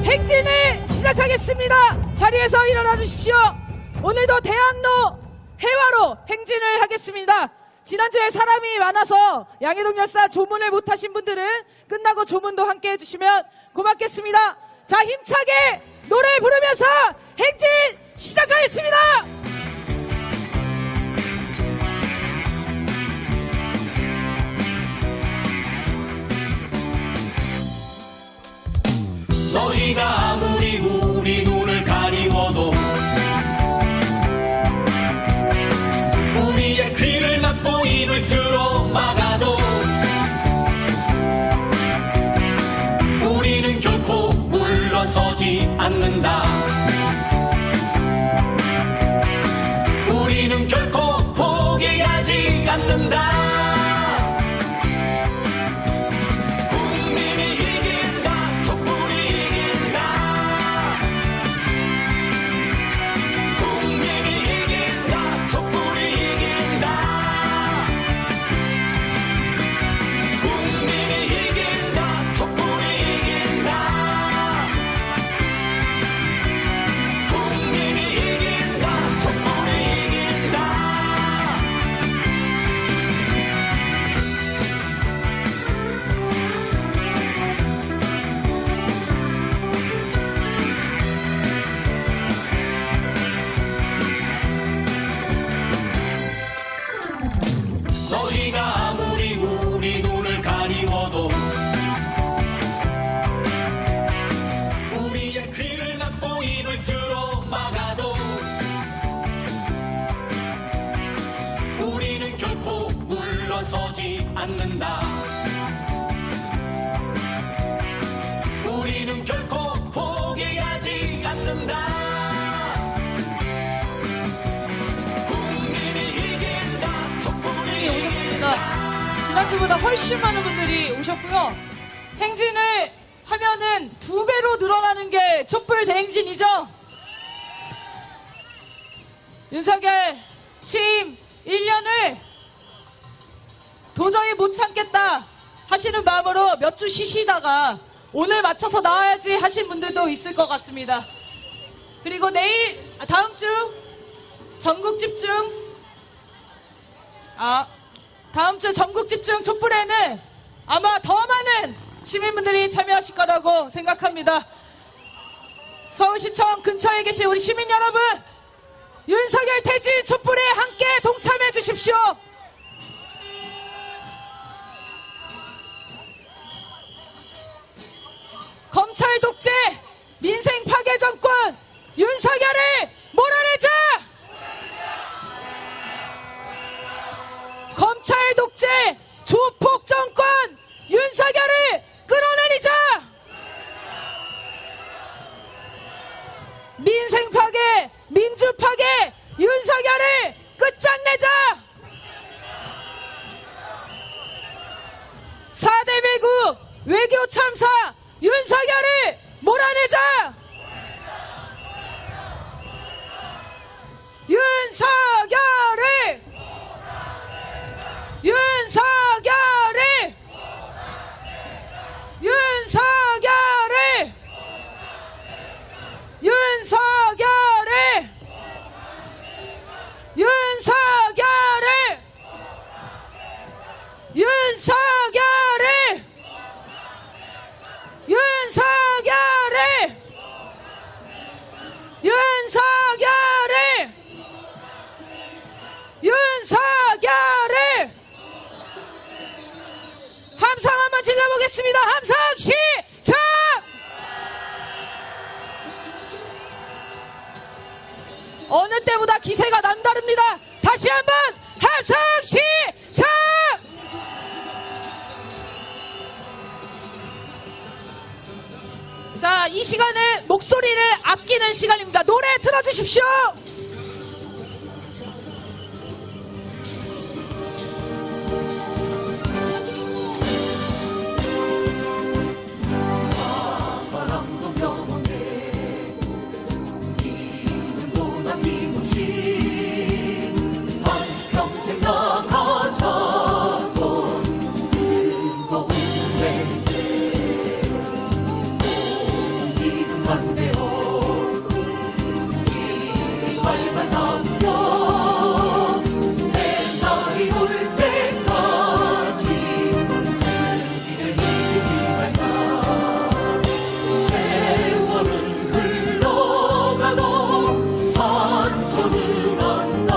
행진을 시작하겠습니다. 자리에서 일어나 주십시오. 오늘도 대학로 해화로 행진을 하겠습니다. 지난주에 사람이 많아서 양해동 열사 조문을 못하신 분들은 끝나고 조문도 함께 해주시면 고맙겠습니다. 자, 힘차게 노래 부르면서 행진 시작하겠습니다. 너희가 아무리 우리 눈을 가리워도 우리의 귀를 막고 입을 틀어 막아도 우리는 결코 물러서지 않는다. 우리는 결코 포기하지 않는다. 너희가 아무리 우리 눈을 가리워도 우리의 귀를 막고 입을 틀어 막아도 우리는 결코 물러서지 않는다. 우리는 결코 포기하지 않는다. 지난주보다 훨씬 많은 분들이 오셨고요. 행진을 하면은 2배로 늘어나는 게 촛불 대행진이죠. 윤석열 취임 1년을 도저히 못 참겠다 하시는 마음으로 몇 주 쉬시다가 오늘 맞춰서 나와야지 하신 분들도 있을 것 같습니다. 그리고 다음 주 전국 집중 촛불에는 아마 더 많은 시민분들이 참여하실 거라고 생각합니다. 서울시청 근처에 계신 우리 시민 여러분, 윤석열 퇴진 촛불에 함께 동참해 주십시오. 검찰 독재, 민생 파괴 정권, 윤석열을 몰아내자! 검찰 독재, 조폭 정권, 윤석열을 끌어내리자! 민생 파괴, 민주 파괴, 윤석열을 끝장내자! 4대 외국, 외교 참사, 윤석열을 몰아내자! 윤석열을! 윤석열을! 윤석열을! 윤석열을! 윤석열을! 윤석열을! 윤석열을! 윤석열을! 윤석열을! 함성 한번 질러보겠습니다. 함성 시작! 어느 때보다 기세가 남다릅니다. 다시 한번 함성 시작! 자, 이 시간은 목소리를 아끼는 시간입니다. 노래 틀어주십시오. 반대로 얼마나 무려 새날이 올 때까지 우리를 이기지 말자. 세월은 흘러가도 상처는 안나.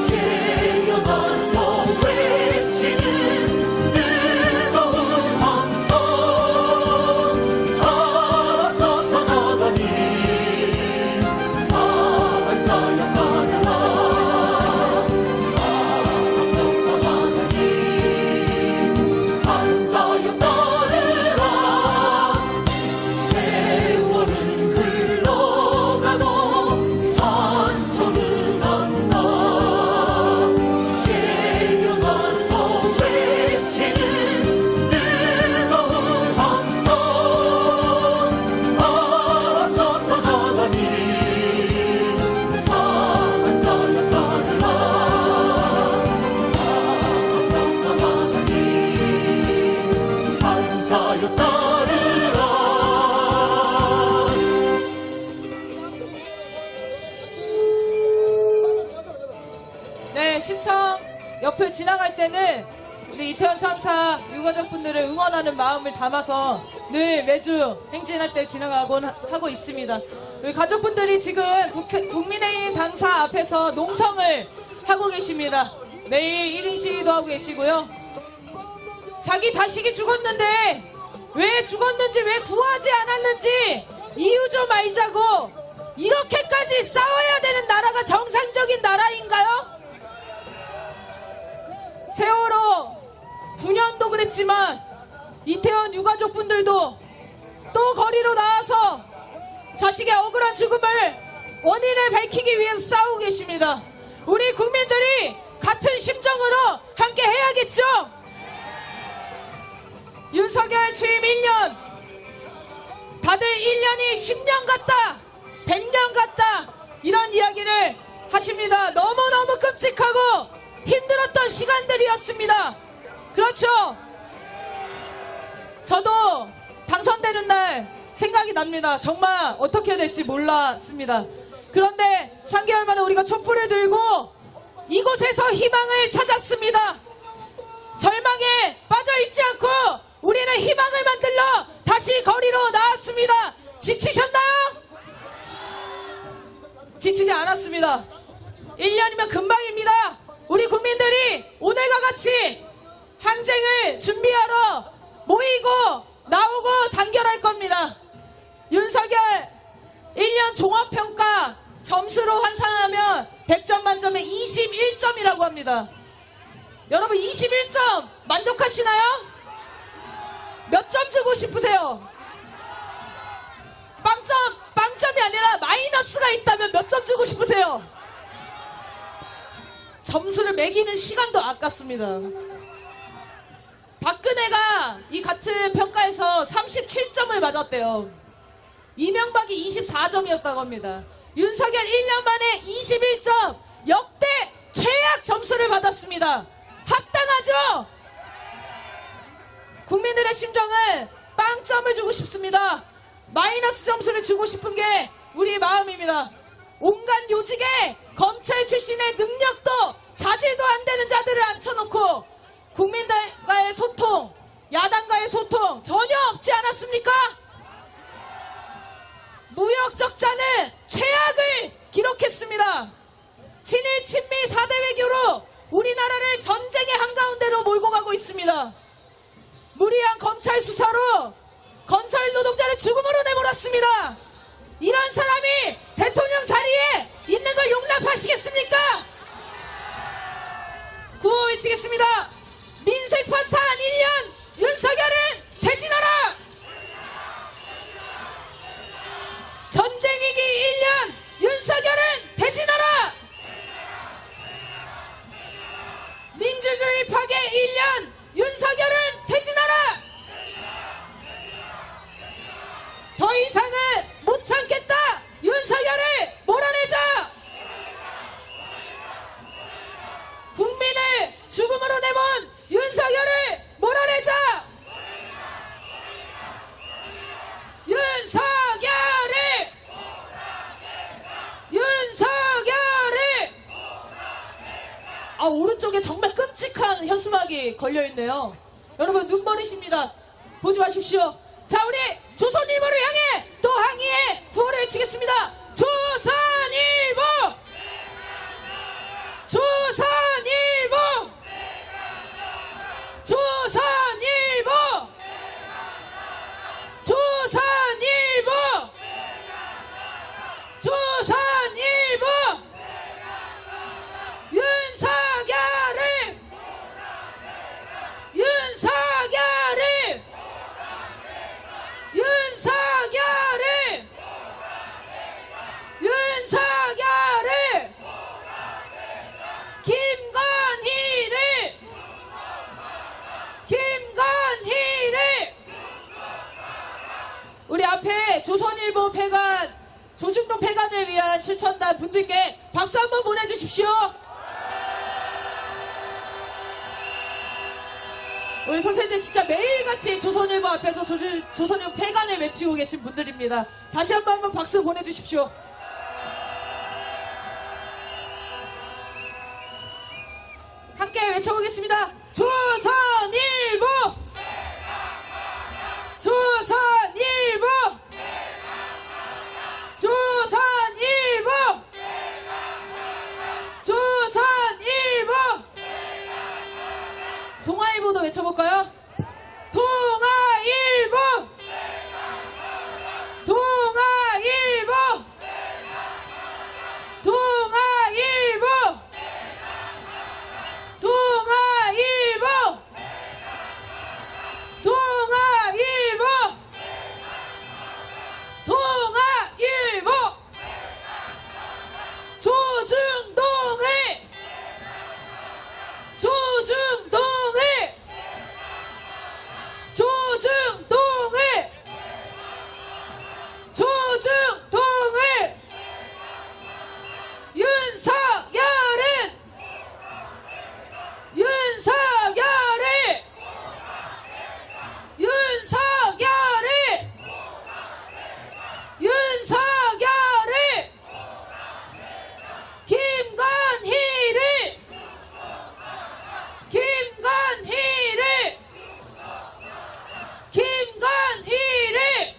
깨어나서 외치는 뜨거운 함성. 앞서서 나가니 사랑자여 따르라. 앞서서 나가니 사랑자여 따르라. 세월은 흘러가도 상처는 안나. 깨어나서 외치는 뜨거운 함성. 앞서서 나가니 사랑자여 따르라. 앞서서 나가니 사랑자여 따르라. 네, 시청 옆을 지나갈 때는 우리 이태원 참사 유가족분들을 응원하는 마음을 담아서 늘 매주 행진할 때 지나가곤 하고 있습니다. 우리 가족분들이 지금 국민의힘 당사 앞에서 농성을 하고 계십니다. 매일 1인 시위도 하고 계시고요. 자기 자식이 죽었는데 왜 죽었는지, 왜 구하지 않았는지 이유 좀 알자고 이렇게까지 싸워야 되는 나라가 정상적인 나라인가요? 세월호 9년도 그랬지만 이태원 유가족분들도 또 거리로 나와서 자식의 억울한 죽음을 원인을 밝히기 위해서 싸우고 계십니다. 우리 국민들이 같은 심정으로 함께 해야겠죠? 윤석열 취임 1년, 다들 1년이 10년 같다, 100년 같다, 이런 이야기를 하십니다. 너무너무 끔찍하고 힘들었던 시간들이었습니다. 그렇죠? 저도 당선되는 날 생각이 납니다. 정말 어떻게 해야 될지 몰랐습니다. 그런데 3개월 만에 우리가 촛불을 들고 이곳에서 희망을 찾았습니다. 절망에 빠져있지 않고 우리는 희망을 만들러 다시 거리로 나왔습니다. 지치셨나요? 지치지 않았습니다. 1년이면 금방입니다. 우리 국민들이 오늘과 같이 항쟁을 준비하러 모이고 나오고 단결할 겁니다. 윤석열 1년 종합평가 점수로 환산하면 100점 만점에 21점이라고 합니다. 여러분 21점 만족하시나요? 몇 점 주고 싶으세요? 빵점이 아니라 마이너스가 있다면 몇 점 주고 싶으세요? 점수를 매기는 시간도 아깝습니다. 박근혜가 이 같은 평가에서 37점을 맞았대요. 이명박이 24점이었다고 합니다. 윤석열 1년 만에 21점, 역대 최악 점수를 받았습니다. 합당하죠? 국민들의 심정은 빵점을 주고 싶습니다. 마이너스 점수를 주고 싶은 게 우리 마음입니다. 온갖 요직에 검찰 출신의 능력도 자질도 안 되는 자들을 앉혀놓고 국민과의 소통, 야당과의 소통 전혀 없지 않았습니까? 무역 적자는 최악을 기록했습니다. 친일 친미 4대 외교로 우리나라를 전쟁의 한가운데로 몰고 가고 있습니다. 무리한 검찰 수사로 건설 노동자를 죽음으로 내몰았습니다. 이런 사람이 대통령 자리에 있는 걸 용납하시겠습니까? 구호 외치겠습니다. 민생 파탄 1년 윤석열은 퇴진하라! 전쟁위기 1년 윤석열은 퇴진하라! 민주주의 파괴 1년 윤석열은 퇴진하라! 더 이상은 못 참겠다! 윤석열을 몰아내자! 국민을 죽음으로 내몬 윤석열을 몰아내자! 오른쪽에 정말 끔찍한 현수막이 걸려있네요. 여러분, 눈 버리십니다. 보지 마십시오. 자, 우리 조선일보를 향해 또 항의의 구호를 외치겠습니다. 조선일보! 조선일보! 조선일보! 조선일보! 조선일보! 윤석열을! 윤석열을! 윤석열을! 윤석열을! 김건희를! 김건희를! 우리 앞에 조선일보 폐간, 조중동 폐간을 위한 실천단 분들께 박수 한번 보내주십시오. 우리 선생님들 진짜 매일같이 조선일보 앞에서 조선일보 폐간을 외치고 계신 분들입니다. 다시 한번 박수 보내주십시오. 함께 외쳐보겠습니다. 조선일보! 조선일보! 조선일보! 조선일보! 동아일보도 외쳐볼까요? 동아일보! 동아일보! 동아일보! 동아일보! 동아일보! 동아일보! 조중동을! 조중동을! 조중동을! 조중동을! 윤석열은! 윤석열을! 윤석열을! 윤석열을! 김건희를! 김건희를! 김건희를!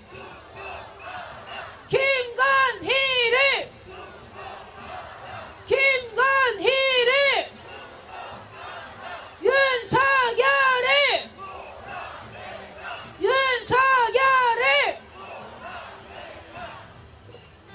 김건희를! 김건희를! 윤석열을! 윤석열을!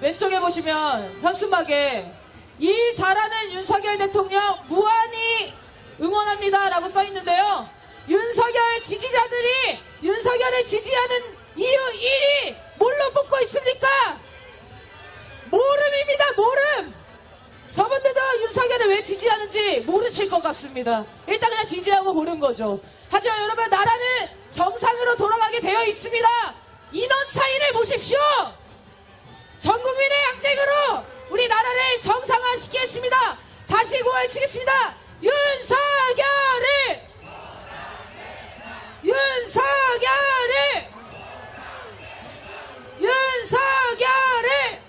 왼쪽에 보시면 현수막에 일 잘하는 윤석열 대통령 무한히 응원합니다 라고 써있는데요. 윤석열 지지자들이 윤석열을 지지하는 이유 1위 뭘로 뽑고 있습니까? 모름입니다. 모름. 저분들도 윤석열을 왜 지지하는지 모르실 것 같습니다. 일단 그냥 지지하고 보는 거죠. 하지만 여러분, 나라는 정상으로 돌아가게 되어 있습니다. 인원 차이를 보십시오. 전 국민의 양책으로 우리 나라를 정상화시키겠습니다. 다시 고해치겠습니다. 윤석열을! 윤석열을! 윤석열을!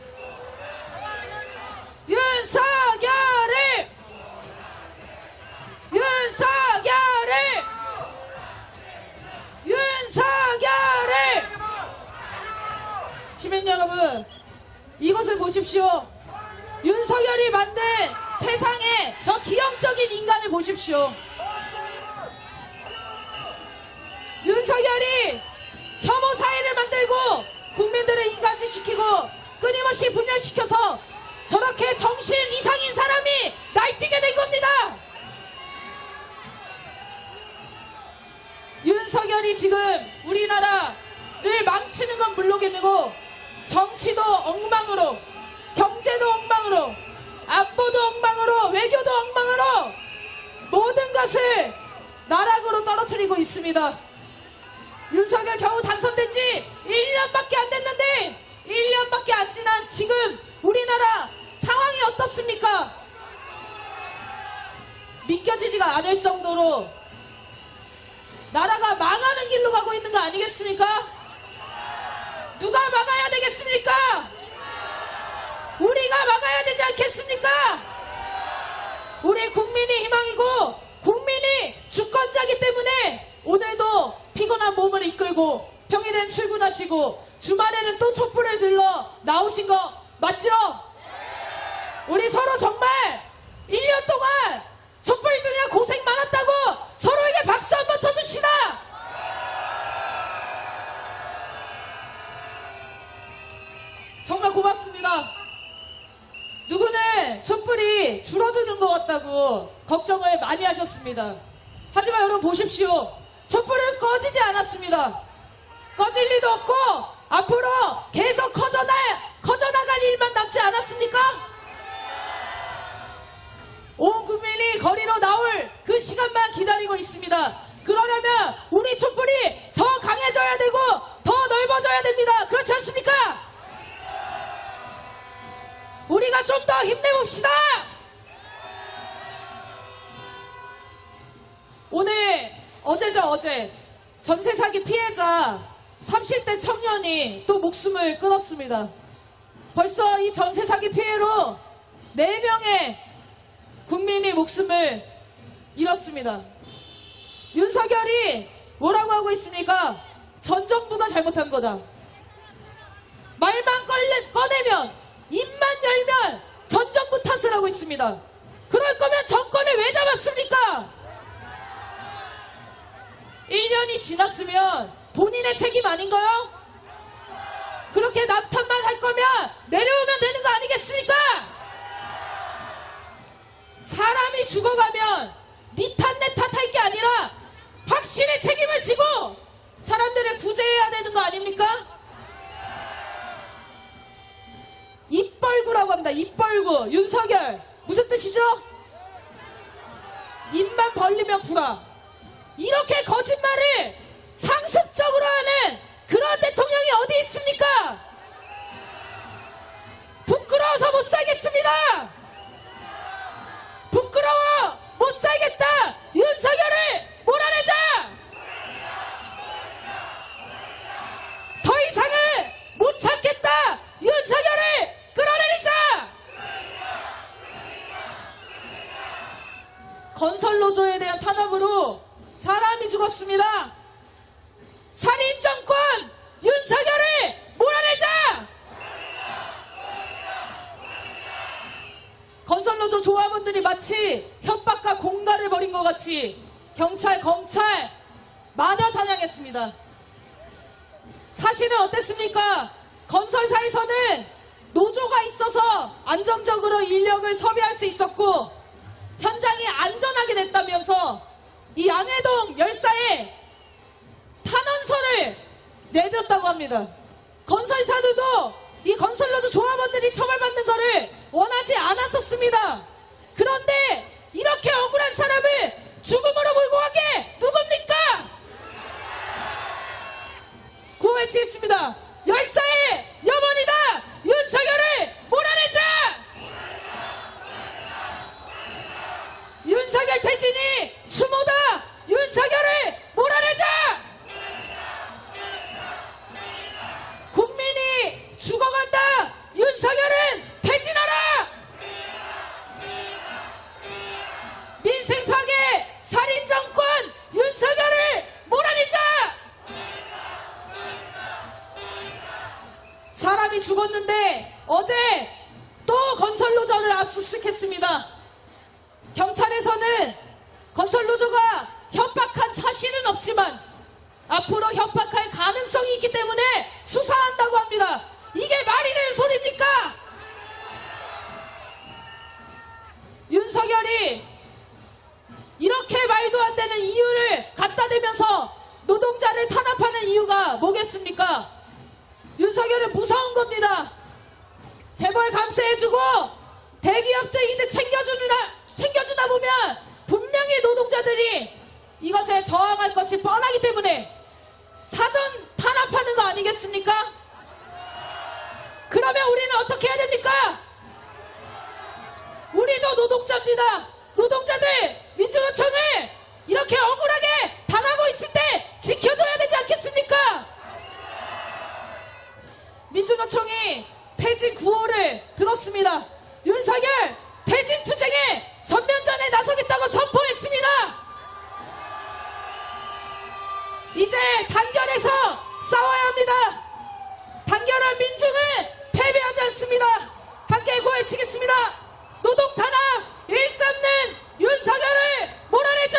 윤석열을! 윤석열을! 윤석열을! 시민 여러분, 이것을 보십시오. 윤석열이 만든 세상의 저 기형적인 인간을 보십시오. 윤석열이 혐오 사회를 만들고 국민들을 이간질시키고 끊임없이 분열시켜서 저렇게 정신 이상인 사람이 날뛰게 된 겁니다. 윤석열이 지금 우리나라를 망치는 건 물론이고 정치도 엉망으로, 경제도 엉망으로, 안보도 엉망으로, 외교도 엉망으로 모든 것을 나락으로 떨어뜨리고 있습니다. 윤석열 겨우 당선된 지 1년밖에 안 됐는데 1년밖에 안 지난 지금 우리나라 상황이 어떻습니까? 믿겨지지가 않을 정도로 나라가 망하는 길로 가고 있는 거 아니겠습니까? 누가 막아야 되겠습니까? 우리가 막아야 되지 않겠습니까? 우리 국민이 희망이고 국민이 주권자이기 때문에 오늘도 피곤한 몸을 이끌고 평일엔 출근하시고 주말에는 또 촛불을 들러 나오신 거 맞죠? 우리 서로 정말 1년 동안 촛불 들이라 고생 많았다고 서로에게 박수 한번 쳐줍시다. 정말 고맙습니다. 누구는 촛불이 줄어드는 것 같다고 걱정을 많이 하셨습니다. 하지만 여러분 보십시오. 촛불은 꺼지지 않았습니다. 꺼질 리도 없고 앞으로 계속 커져나갈 일만 남지 않았습니까? 온 국민이 거리로 나올 그 시간만 기다리고 있습니다. 그러려면 우리 촛불이 더 강해져야 되고 더 넓어져야 됩니다. 그렇지 않습니까? 우리가 좀 더 힘내봅시다. 오늘 어제 전세 사기 피해자 30대 청년이 또 목숨을 끊었습니다. 벌써 이 전세 사기 피해로 4명의 국민이 목숨을 잃었습니다. 윤석열이 뭐라고 하고 있습니까? 전 정부가 잘못한 거다. 말만 꺼내면 입만 열면 전 정부 탓을 하고 있습니다. 그럴 거면 정권을 왜 잡았습니까? 1년이 지났으면 본인의 책임 아닌가요? 그렇게 남 탓만 할 거면 내려오면 되는 거 아니겠습니까? 사람이 죽어가면 니 탓 내 탓 할 게 아니라 확실히 책임을 지고 사람들을 구제해야 되는 거 아닙니까? 입벌구라고 합니다. 입벌구. 윤석열. 무슨 뜻이죠? 입만 벌리면 구라. 이렇게 거짓말을 상습적으로 하는 그런 대통령이 어디 있습니까? 부끄러워서 못 살겠습니다. 부끄러워 못 살겠다. 윤석열을 몰아내자. 더 이상은 못 참겠다. 윤석열을 끌어내리자. 건설노조에 대한 탄압으로 사람이 죽었습니다. 살인정권 윤석열을 몰아내자. 건설노조 조합원들이 마치 협박과 공갈을 벌인 것 같이 경찰, 검찰 마녀 사냥했습니다. 사실은 어땠습니까? 건설사에서는 노조가 있어서 안정적으로 인력을 섭외할 수 있었고 현장이 안전하게 됐다면서 이 양해동 열사에 탄원서를 내줬다고 합니다. 건설사들도 이 건설노조 조합원들이 처벌받는 것을 원하지 않았었습니다. 그런데 이렇게 억울한 사람을 죽음으로 몰고 가게 누굽니까? 구호 외치겠습니다. 열사의 염원이다. 윤석열을 몰아내자. 윤석열 퇴진이 추모다. 윤석열을 몰아내자. 국민이 죽어간다. 윤석열은 퇴진하라. 민생 파괴 살인 정권 윤석열을 몰아내자. 사람이 죽었는데 어제 또 건설노조를 압수수색했습니다. 경찰에서는 건설노조가 협박한 사실은 없지만 앞으로 협박할 가능성이 있기 때문에 수사한다고 합니다. 이게 말이 되는 소리입니까? 윤석열이 이렇게 말도 안 되는 이유를 갖다 대면서 노동자를 탄압하는 이유가 뭐겠습니까? 윤석열은 무서운 겁니다. 재벌 감세해주고 대기업들 이득 챙겨주다 보면 분명히 노동자들이 이것에 저항할 것이 뻔하기 때문에 사전 탄압하는 거 아니겠습니까? 그러면 우리는 어떻게 해야 됩니까? 우리도 노동자입니다. 노동자들 민주노총을 이렇게 억울하게 당하고 있을 때 지켜줘야 되지 않겠습니까? 민주노총이 퇴진 구호를 들었습니다. 윤석열 퇴진 투쟁에 전면전에 나서겠다고 선포했습니다. 이제 단결해서 싸워야 합니다. 단결한 민중은 패배하지 않습니다. 함께 고해치겠습니다. 노동 탄압 일삼는 윤석열을 몰아내자.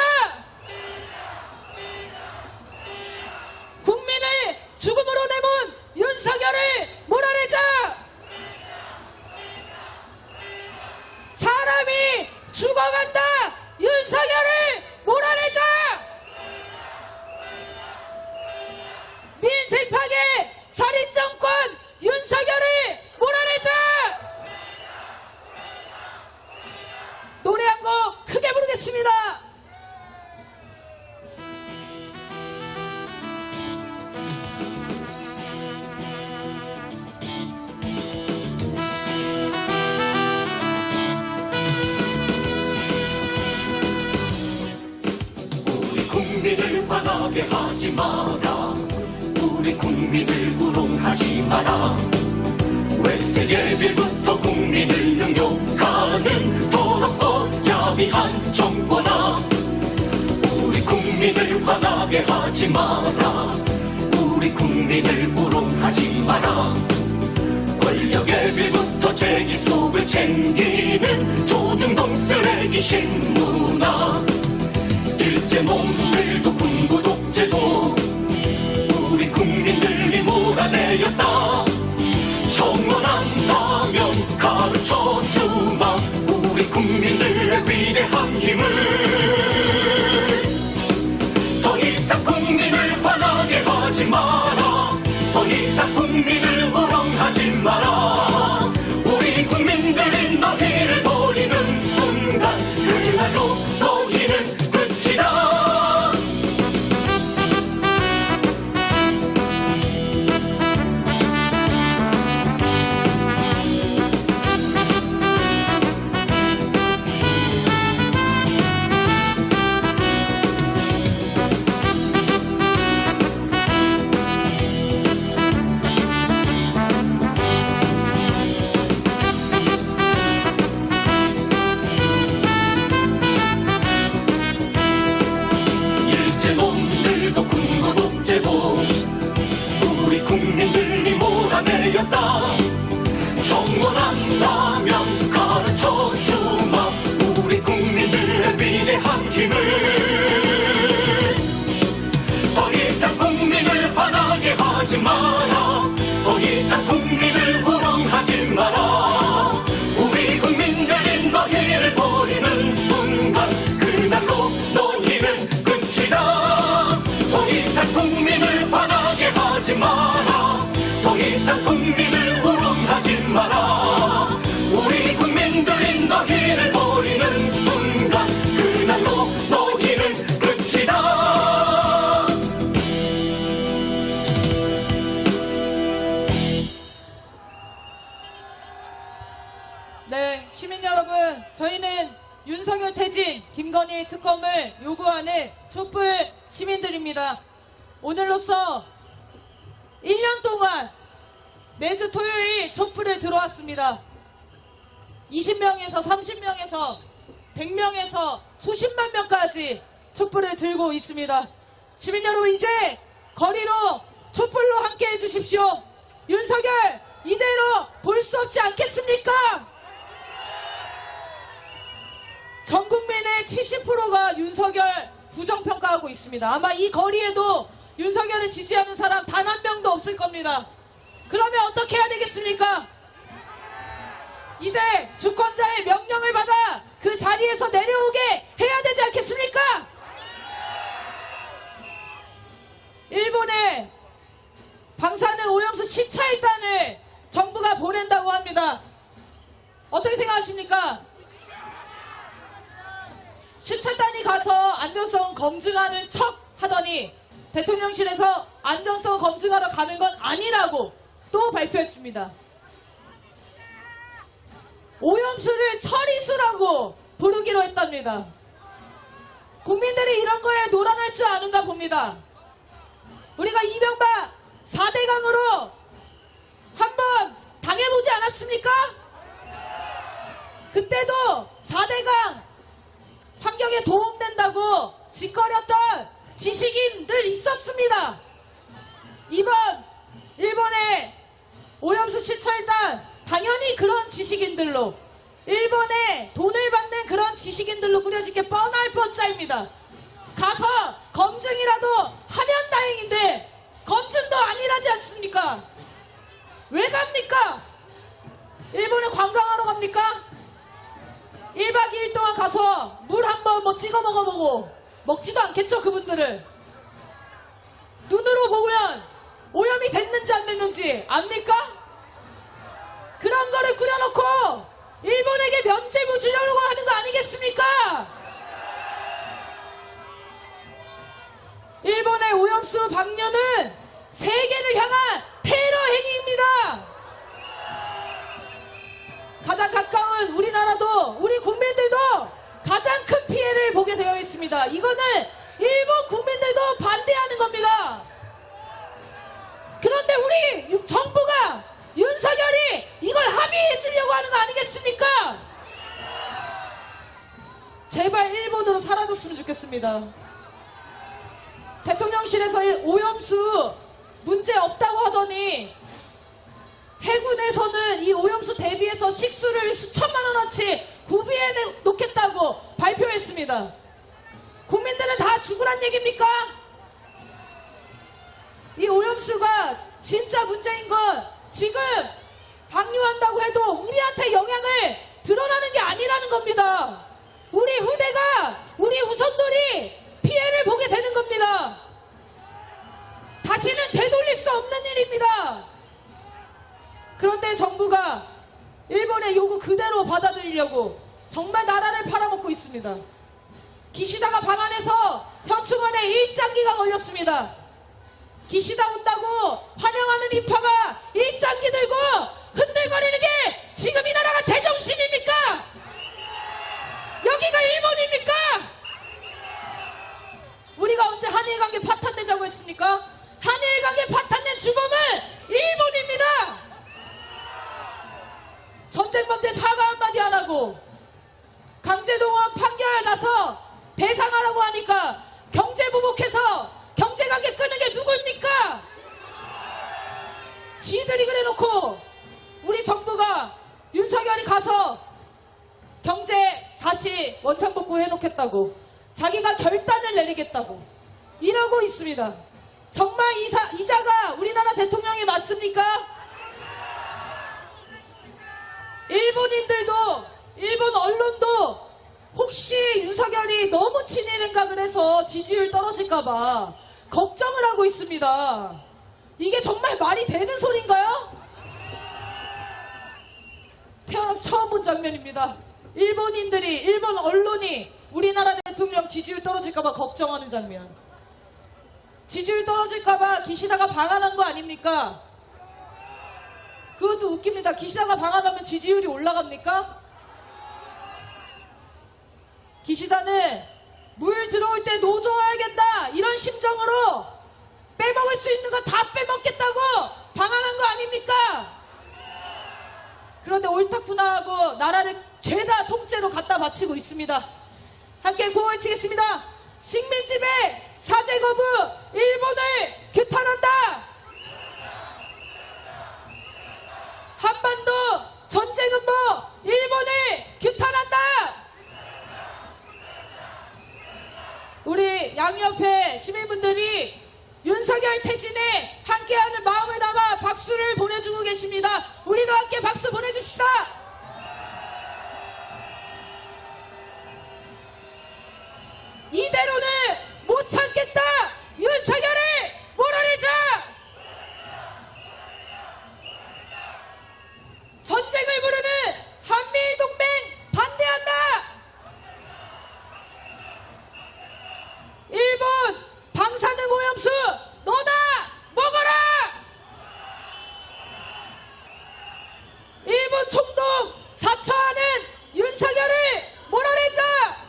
국민을 죽음으로 내몬 윤석열을 몰아내자. 사람이 죽어간다. 윤석열을 몰아내자. 민생 파괴 살인정권 윤석열을 몰아내자. 노래 한 곡 크게 부르겠습니다. 우리 국민을 화나게 하지 마라. 우리 국민을 우롱하지 마라. 외세 예비부터 국민을 능욕하는 더럽고 야비한 정권아. 우리 국민을 화나게 하지 마라. 우리 국민을 우롱하지 마라. 권력의 빌부터 제기 속을 챙기는 조중동 쓰레기 신문아. 일제 몸들도 군부 독재도 우리 국민들이 몰아내렸다. 청원한다면 가르쳐주마. 우리 국민들의 위대한 힘을. 더 이상 국민을 화나게 하지 마라. 더 이상 국민을 우롱하지 마라. 우리 국민들이 너희를 버리는 순간 그날로 너희는 끝이다. 일제놈들도 군부 독재도 우리 국민들이 몰아내렸다. 청원한다면 가르쳐주마. 우리 국민들의 위대한 힘을. 더 이상 국민을 화나게 하지 마라. 더 이상 국민을 우롱하지 마라. 우리 국민들이 너희를 버리는 순간 그날로 너희는 끝이다. 더 이상 국민을 화나게 하지 마라. 더 이상 국민을 우롱하지 마라. 우리 국민들이 너희를 버리는 순간 그날로 너희는 끝이다. 네, 시민 여러분, 저희는 윤석열 퇴진, 김건희 특검을 요구하는 촛불 시민들입니다. 오늘로써 1년 동안 매주 토요일 촛불을 들어왔습니다. 20명에서 30명에서 100명에서 수십만 명까지 촛불을 들고 있습니다. 시민 여러분, 이제 거리로 촛불로 함께 해주십시오. 윤석열 이대로 볼 수 없지 않겠습니까? 전 국민의 70%가 윤석열 부정평가하고 있습니다. 아마 이 거리에도 윤석열을 지지하는 사람 단 한 명도 없을 겁니다. 그러면 어떻게 해야 되겠습니까? 이제 주권자의 명령을 받아 그 자리에서 내려오게 해야 되지 않겠습니까? 일본에 방사능 오염수 시찰단을 정부가 보낸다고 합니다. 어떻게 생각하십니까? 시찰단이 가서 안전성 검증하는 척 하더니 대통령실에서 안전성 검증하러 가는 건 아니라고 또 발표했습니다. 오염수를 처리수라고 부르기로 했답니다. 국민들이 이런 거에 놀아날 줄 아는가 봅니다. 우리가 이명박 4대강으로 한번 당해보지 않았습니까? 그때도 4대강 환경에 도움된다고 짓거렸던 지식인들 있었습니다. 이번 일본의 오염수 시찰단 당연히 그런 지식인들로, 일본에 돈을 받는 그런 지식인들로 꾸려질 게 뻔할 뻔짜입니다. 가서 검증이라도 하면 다행인데 검증도 아니라지 않습니까? 왜 갑니까? 일본에 관광하러 갑니까? 1박 2일 동안 가서 물 한번 뭐 찍어 먹어보고 먹지도 않겠죠, 그분들을. 눈으로 보면 오염이 됐는지 안 됐는지 압니까? 그런 거를 꾸려놓고 일본에게 면죄부 주려고 하는 거 아니겠습니까? 일본의 오염수 방류는 세계를 향한 테러 행위입니다. 가장 가까운 우리나라도, 우리 국민들도 가장 큰 피해를 보게 되어 있습니다. 이거는 일본 국민들도 반대하는 겁니다. 그런데 우리 정부가, 윤석열이 이걸 합의해 주려고 하는 거 아니겠습니까? 제발 일본으로 사라졌으면 좋겠습니다. 대통령실에서 오염수 문제 없다고 하더니 해군에서는 이 오염수 대비해서 식수를 수천만 원어치 구비해 놓겠다고 발표했습니다. 국민들은 다 죽으란 얘기입니까? 이 오염수가 진짜 문제인 건 지금 방류한다고 해도 우리한테 영향을 드러나는 게 아니라는 겁니다. 우리 후대가, 우리 후손들이 피해를 보게 되는 겁니다. 다시는 되돌릴 수 없는 일입니다. 그런데 정부가 일본의 요구 그대로 받아들이려고 정말 나라를 팔아먹고 있습니다. 기시다가 방한해서 현충원에 일장기가 걸렸습니다. 기시다 온다고 환영하는 인파가 일장기 들고 흔들거리는 게 지금 이 나라가 제정신입니까? 여기가 일본입니까? 우리가 언제 한일관계 파탄내자고 했습니까? 한일관계 파탄낸 주범은 일본입니다. 전쟁범 때 사과 한마디 안 하고 강제동원 판결 나서 배상하라고 하니까 경제보복해서 경제관계 끄는 게 누구입니까? 지들이 그래놓고 우리 정부가, 윤석열이 가서 경제 다시 원상복구 해놓겠다고, 자기가 결단을 내리겠다고 이러고 있습니다. 정말 이자가 우리나라 대통령이 맞습니까? 일본인들도, 일본 언론도 혹시 윤석열이 너무 친일인가 그래서 지지율 떨어질까봐 걱정을 하고 있습니다. 이게 정말 말이 되는 소린가요? 태어나서 처음 본 장면입니다. 일본인들이, 일본 언론이 우리나라 대통령 지지율 떨어질까봐 걱정하는 장면. 지지율 떨어질까봐 기시다가 방한한 거 아닙니까? 그것도 웃깁니다. 기시다가 방한하면 지지율이 올라갑니까? 기시다는 물 들어올 때 노조해야겠다 이런 심정으로 빼먹을 수 있는 거 다 빼먹겠다고 방한한 거 아닙니까? 그런데 옳다구나 하고 나라를 죄다 통째로 갖다 바치고 있습니다. 함께 구호 외치겠습니다. 식민지배 사제 거부 일본을 규탄한다. 한반도 전쟁 음모 일본을 규탄한다. 우리 양옆에 시민분들이 윤석열 퇴진에 함께하는 마음을 담아 박수를 보내주고 계십니다. 우리도 함께 박수 보내줍시다. 이대로는 못 참겠다. 윤석열을 몰아내자. 전쟁을 부르는 한미일동맹 반대한다. 일본 방사능 오염수 너나 먹어라. 일본 총독 자처하는 윤석열을 몰아내자.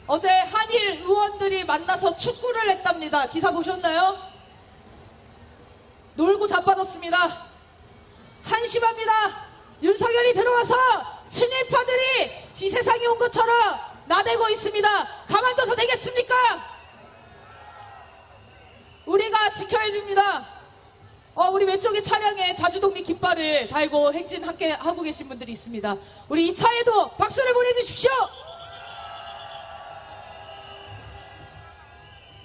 어제 한일 의원들이 만나서 축구를 했답니다. 기사 보셨나요? 놀고 자빠졌습니다. 한심합니다. 윤석열이 들어와서 친일파들이 지세상에 온 것처럼 나대고 있습니다. 가만둬서 되겠습니까? 우리가 지켜야 됩니다. 우리 왼쪽에 차량에 자주독립 깃발을 달고 행진 함께 하고 계신 분들이 있습니다. 우리 이 차에도 박수를 보내주십시오.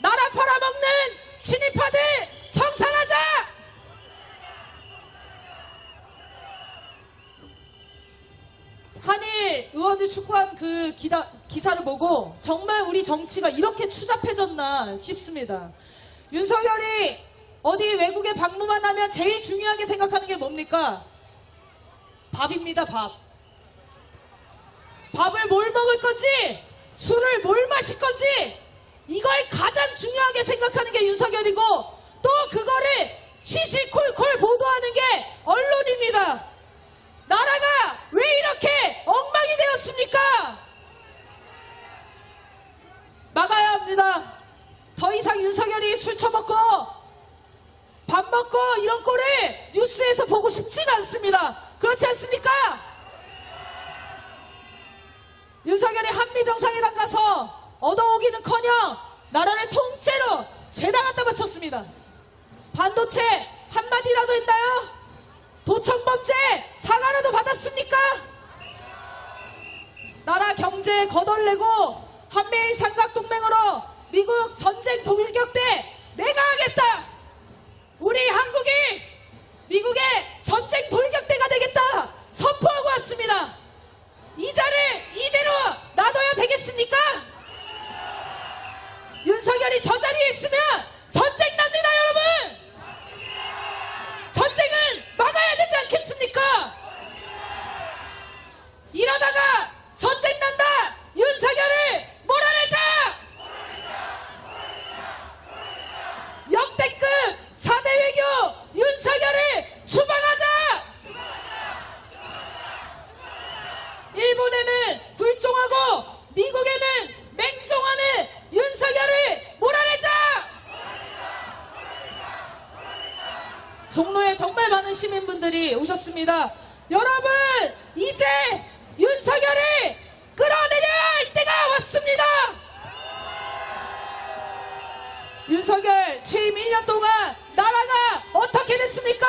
나라 팔아먹는 친일파들 청산하자! 한일 의원들 축구한 그 기사를 보고 정말 우리 정치가 이렇게 추잡해졌나 싶습니다. 윤석열이 어디 외국에 방문만 하면 제일 중요하게 생각하는 게 뭡니까? 밥입니다, 밥. 밥을 뭘 먹을 건지, 술을 뭘 마실 건지, 이걸 가장 중요하게 생각하는 게 윤석열이고, 또 그거를 시시콜콜 보도하는 게 언론입니다. 나라가 왜 이렇게 엉망이 되었습니까? 막아야 합니다. 더 이상 윤석열이 술 처먹고 밥 먹고 이런 꼴을 뉴스에서 보고 싶지가 않습니다. 그렇지 않습니까? 윤석열이 한미정상회담 가서 얻어오기는커녕 나라를 통째로 죄다 갖다 바쳤습니다. 반도체 한마디라도 했나요? 도청범죄 사과라도 받았습니까? 나라 경제에 거덜내고 한미일 삼각동맹으로 미국 전쟁 돌격 때 내가 하겠다. 우리 한국이 미국의 전쟁 돌격대가 되겠다 선포하고 왔습니다. 이 자를 이대로 놔둬야 되겠습니까? 윤석열이 저 자리에 있으면 전쟁 납니다, 여러분. 전쟁은 막아야 되지 않겠습니까? 이러다가 전쟁 난다. 윤석열을 몰아내자. 역대급 4대 외교 윤석열을 추방하자. 일본에는 불종하고 미국에는 맹종하는 윤석열을 몰아내자. 종로에 정말 많은 시민분들이 오셨습니다. 여러분, 이제 윤석열을 끌어내려야 할 때가 왔습니다. 윤석열 취임 1년 동안 나라가 어떻게 됐습니까?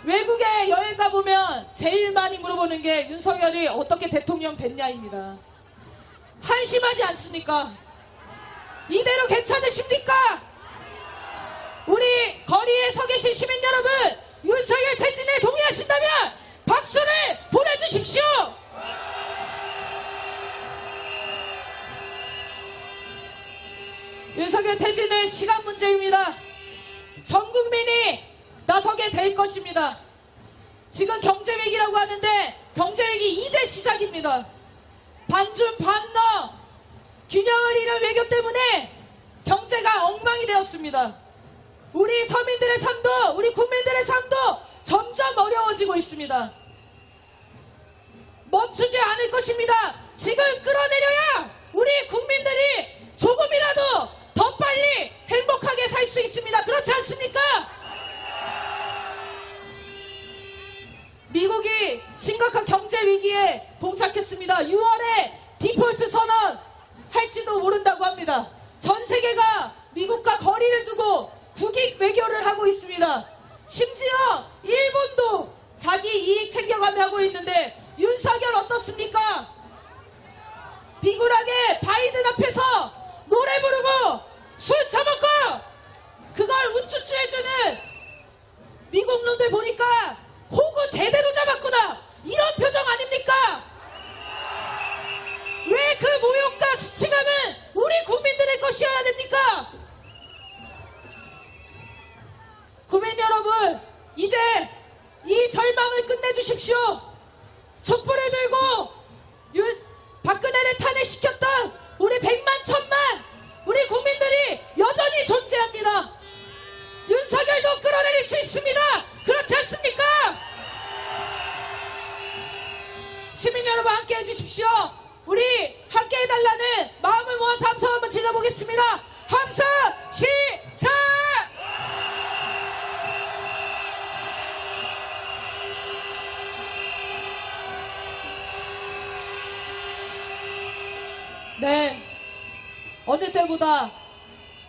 외국에 여행 가보면 제일 많이 물어보는 게 윤석열이 어떻게 대통령 됐냐입니다. 한심하지 않습니까? 이대로 괜찮으십니까? 우리 거리에 서 계신 시민 여러분, 윤석열 퇴진에 동의하신다면 박수를 보내주십시오. 윤석열 퇴진은 시간 문제입니다. 전 국민이 나서게 될 것입니다. 지금 경제위기라고 하는데 경제위기 이제 시작입니다. 반중 반너 균형을 잃은 외교 때문에 경제가 엉망이 되었습니다. 우리 서민들의 삶도 우리 국민들의 삶도 점점 어려워지고 있습니다. 멈추지 않을 것입니다. 지금 끌어내려야 우리 국민들이 조금이라도 더 빨리 행복하게 살 수 있습니다. 그렇지 않습니까? 미국이 심각한 경제 위기에 봉착했습니다. 6월에 디폴트 선언 할지도 모른다고 합니다. 전 세계가 미국과 거리를 두고 국익 외교를 하고 있습니다. 심지어 일본도 자기 이익 챙겨가며 하고 있는데 윤석열 어떻습니까? 비굴하게 바이든 앞에서 노래 부르고 술 처먹고 그걸 우쭈쭈해주는 미국 놈들 보니까 호구 제대로 잡았구나 이런 표정 아닙니까? 왜 그 모욕과 수치감은 우리 국민들의 것이어야 됩니까? 국민 여러분, 이제 이 절망을 끝내주십시오. 촛불을 들고 박근혜를 탄핵시켰던 우리 100만 1000만 우리 국민들이 여전히 존재합니다. 윤석열도 끌어내릴 수 있습니다. 그렇지 않습니까? 시민 여러분 함께 해주십시오. 우리 함께 해달라는 마음을 모아서 함성 한번 질러보겠습니다. 함성 시작! 네, 어느 때보다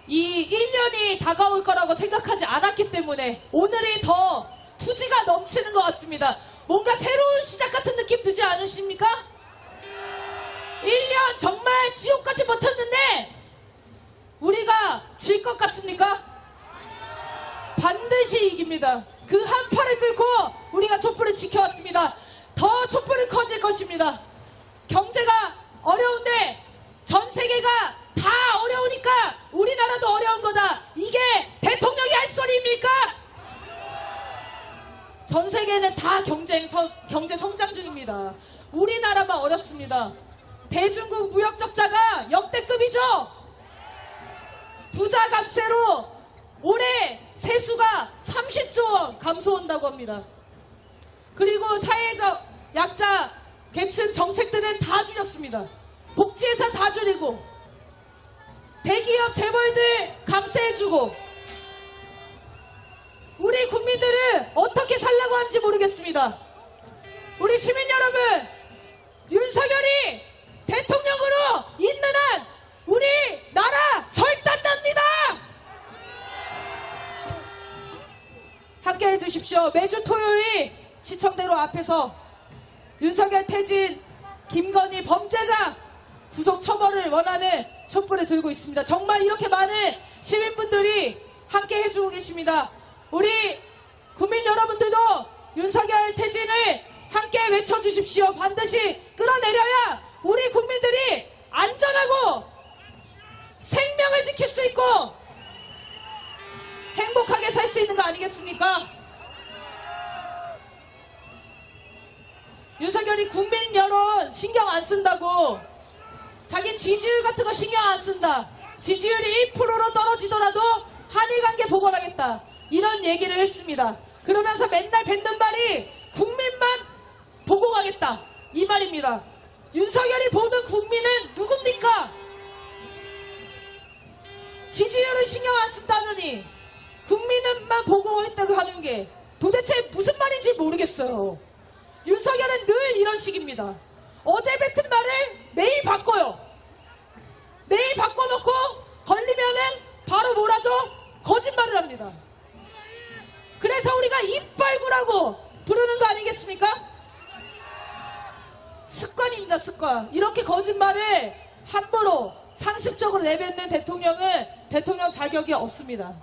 이 1년이 다가올 거라고 생각하지 않았기 때문에 오늘이 더 투지가 넘치는 것 같습니다. 뭔가 새로운 시작 같은 느낌 드지 않으십니까? 1년 정말 지옥까지 버텼는데 우리가 질 것 같습니까? 반드시 이깁니다. 그 한 팔을 들고 우리가 촛불을 지켜왔습니다. 더 촛불이 커질 것입니다. 경제가 어려운데 전 세계가 다 어려우니까 우리나라도 어려운 거다. 이게 대통령이 할 소리입니까? 전 세계는 다 경제 성장 중입니다. 우리나라만 어렵습니다. 대중국 무역 적자가 역대급이죠. 부자 감세로 올해 세수가 30조 원 감소한다고 합니다. 그리고 사회적 약자 계층 정책들은 다 줄였습니다. 복지 예산 다 줄이고 대기업 재벌들 감세해주고 우리 국민들은 어떻게 살라고 하는지 모르겠습니다. 우리 시민 여러분, 윤석열이 대통령으로 있는 한 우리 나라 절단납니다. 함께 해주십시오. 매주 토요일 시청대로 앞에서 윤석열 퇴진, 김건희 범죄자 구속 처벌을 원하는 촛불을 들고 있습니다. 정말 이렇게 많은 시민분들이 함께 해주고 계십니다. 우리 국민 여러분들도 윤석열 퇴진을 함께 외쳐주십시오. 반드시 끌어내려야 우리 국민들이 안전하고 생명을 지킬 수 있고 행복하게 살 수 있는 거 아니겠습니까? 윤석열이 국민 여론 신경 안 쓴다고 자기 지지율 같은 거 신경 안 쓴다. 지지율이 1%로 떨어지더라도 한일 관계 복원하겠다. 이런 얘기를 했습니다. 그러면서 맨날 뱉는 말이 국민만 보고 가겠다. 이 말입니다. 윤석열이 보는 국민은 누굽니까? 지지율을 신경 안 쓴다느니 국민만 보고 있다고 하는 게 도대체 무슨 말인지 모르겠어요. 윤석열은 늘 이런 식입니다. 어제 뱉은 말을 내일 바꿔요. 내일 바꿔놓고 걸리면은 바로 뭐라죠? 거짓말을 합니다. 그래서 우리가 입발구라고 부르는 거 아니겠습니까? 습관입니다, 습관. 이렇게 거짓말을 함부로 상습적으로 내뱉는 대통령은 대통령 자격이 없습니다.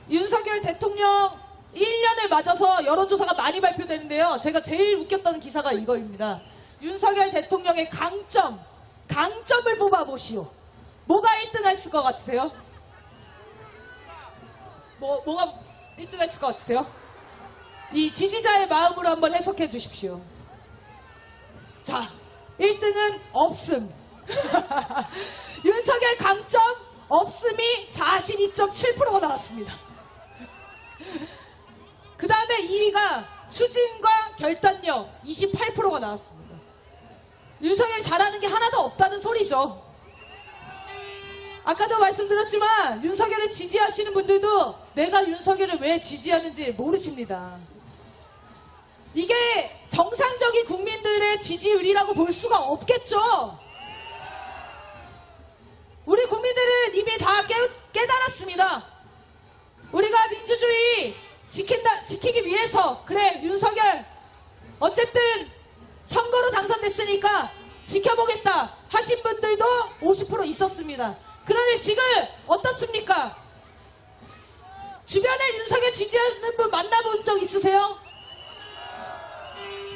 윤석열 대통령 1년을 맞아서 여론조사가 많이 발표되는데요. 제가 제일 웃겼던 기사가 이거입니다. 윤석열 대통령의 강점을 뽑아보시오. 뭐가 1등 했을 것 같으세요? 뭐가 1등 했을 것 같으세요? 이 지지자의 마음으로 한번 해석해 주십시오. 자, 1등은 없음. 윤석열 강점 없음이 42.7%가 나왔습니다. 그 다음에 2위가 추진과 결단력 28%가 나왔습니다. 윤석열이 잘하는 게 하나도 없다는 소리죠. 아까도 말씀드렸지만 윤석열을 지지하시는 분들도 내가 윤석열을 왜 지지하는지 모르십니다. 이게 정상적인 국민들의 지지율이라고 볼 수가 없겠죠. 우리 국민들은 이미 다 깨달았습니다. 우리가 민주주의 지키기 위해서 그래 윤석열 어쨌든 선거로 당선됐으니까 지켜보겠다 하신 분들도 50% 있었습니다. 그런데 지금 어떻습니까? 주변에 윤석열 지지하는 분 만나본 적 있으세요?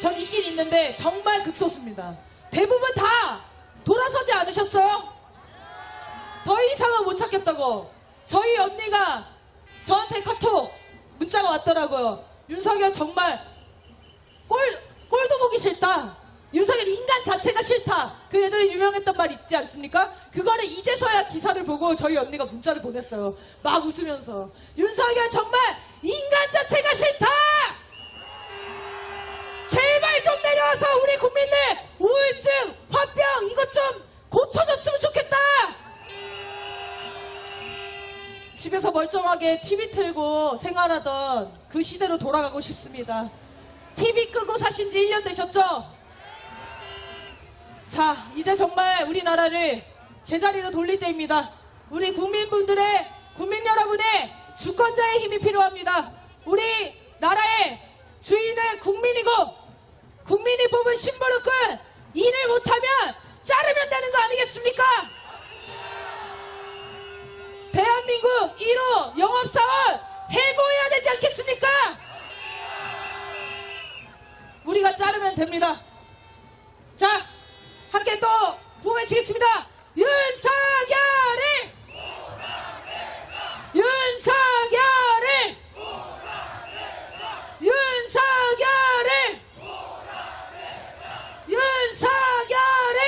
전 있긴 있는데 정말 극소수입니다. 대부분 다 돌아서지 않으셨어요? 더 이상은 못 찾겠다고. 저희 언니가 저한테 카톡 문자가 왔더라고요. 윤석열 정말 꼴도 보기 싫다. 윤석열 인간 자체가 싫다. 그 예전에 유명했던 말 있지 않습니까? 그거를 이제서야 기사를 보고 저희 언니가 문자를 보냈어요. 막 웃으면서. 윤석열 정말 인간 자체가 싫다! 제발 좀 내려와서 우리 국민들 우울증, 화병 이것 좀 고쳐줬으면 좋겠다! 집에서 멀쩡하게 TV 틀고 생활하던 그 시대로 돌아가고 싶습니다. TV 끄고 사신 지 1년 되셨죠? 자, 이제 정말 우리나라를 제자리로 돌릴 때입니다. 우리 국민분들의, 국민 여러분의 주권자의 힘이 필요합니다. 우리 나라의 주인은 국민이고, 국민이 뽑은 심부름꾼, 일을 못하면 자르면 되는 거 아니겠습니까? 대한민국 1호 영업사원 해고해야 되지 않겠습니까? 우리가 자르면 됩니다. 자, 함께 또 부흥외치겠습니다. 윤석열이! 윤석열이! 윤석열이! 윤석열이! 윤석열이!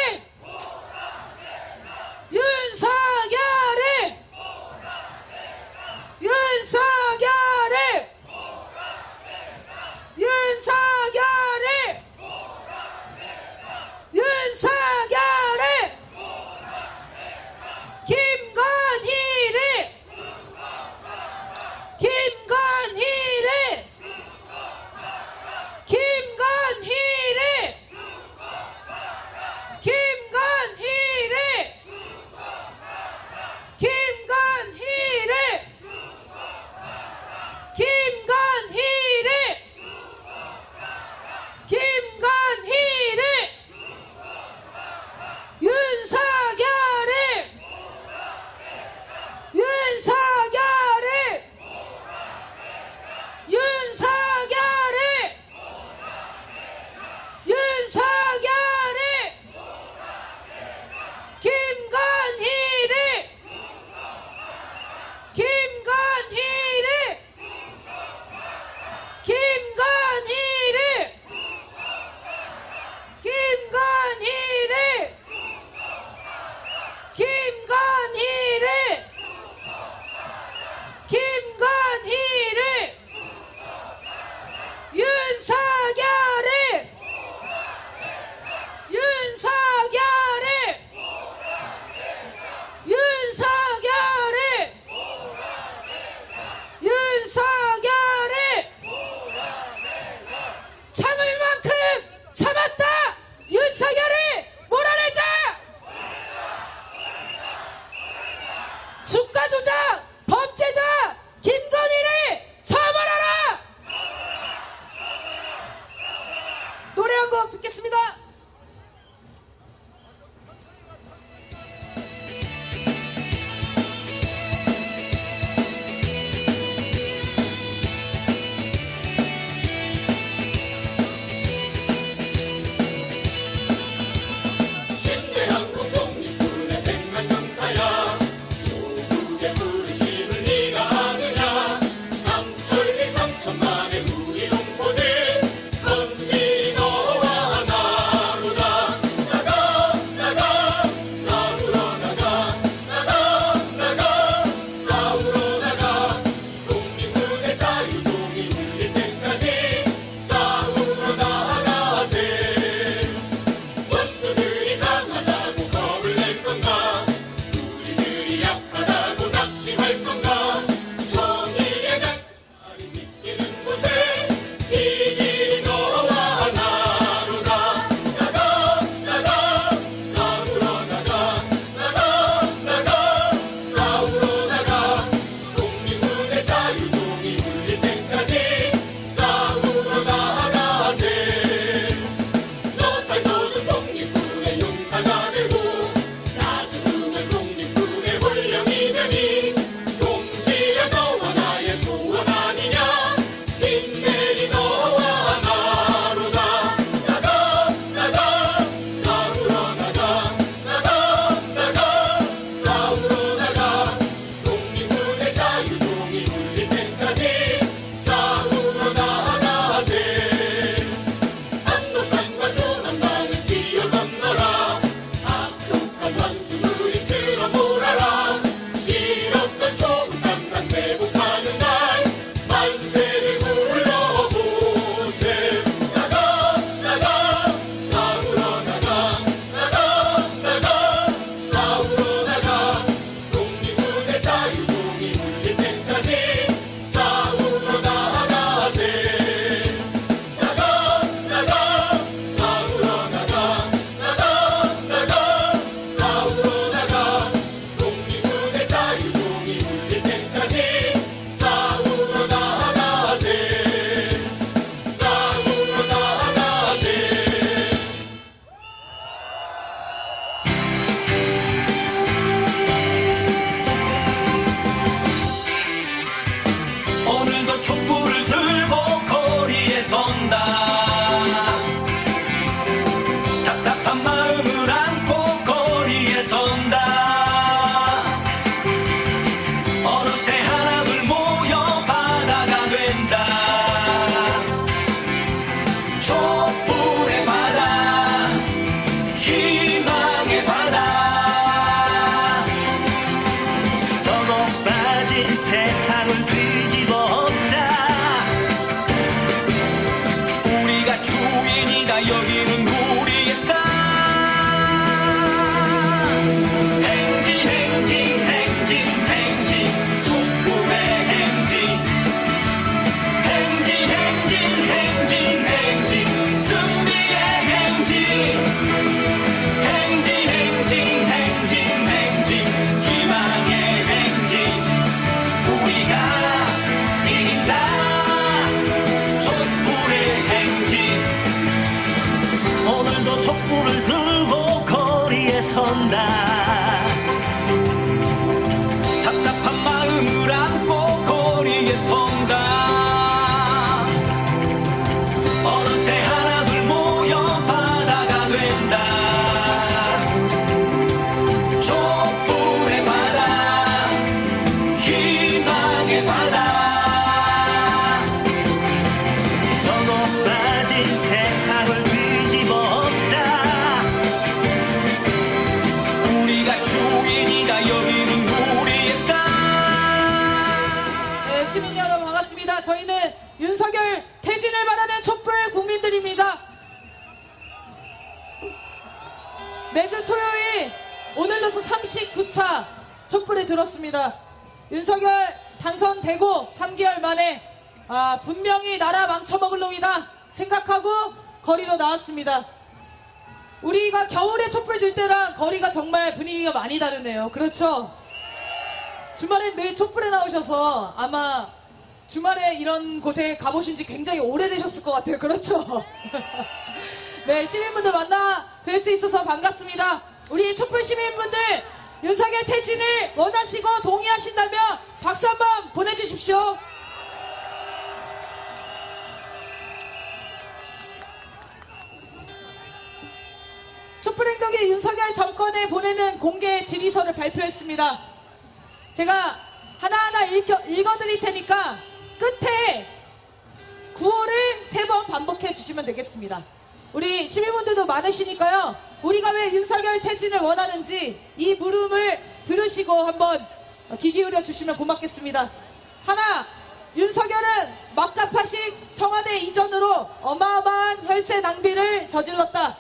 윤석열이! 윤석열이! 윤석열이! 김건희를! 김건희를! 김건희를! 김건희를! 김건희를! 김건희를! 김건희를! 윤석열을! 윤석열을! 윤석열을! 윤석열을! 김건희를! 김건희를! 김건희를! 김건희를! 김건희를! 김건희를! 윤석열을! 윤석열을! 윤석열을! 윤석열을! 참을 만큼 참았다! 윤석열을 몰아내자! 주가 조작 범죄자 김건희를 처벌하라! 노래 한 곡 듣겠습니다. 신대한국 독립군의 백만 병사야 조국의 부르심을 네가 아느냐 삼천리 삼천만의 우리 동포들 건지 너와 나 저희는 윤석열 퇴진을 바라는 촛불 국민들입니다. 매주 토요일 오늘로서 39차 촛불에 들었습니다. 윤석열 당선되고 3개월 만에 분명히 나라 망쳐먹을 놈이다 생각하고 거리로 나왔습니다. 우리가 겨울에 촛불 들 때랑 거리가 정말 분위기가 많이 다르네요. 그렇죠? 주말에 늘 촛불에 나오셔서 아마 주말에 이런 곳에 가보신 지 굉장히 오래되셨을 것 같아요. 그렇죠? 네, 시민분들 만나 뵐 수 있어서 반갑습니다. 우리 촛불 시민분들 윤석열 퇴진을 원하시고 동의하신다면 박수 한번 보내주십시오. 촛불행동이 윤석열 정권에 보내는 공개 질의서를 발표했습니다. 제가 하나하나 읽어드릴 테니까 끝에 구호를 3번 반복해 주시면 되겠습니다. 우리 시민분들도 많으시니까요. 우리가 왜 윤석열 퇴진을 원하는지 이 물음을 들으시고 한번 귀 기울여 주시면 고맙겠습니다. 하나, 윤석열은 막가파식 청와대 이전으로 어마어마한 혈세 낭비를 저질렀다.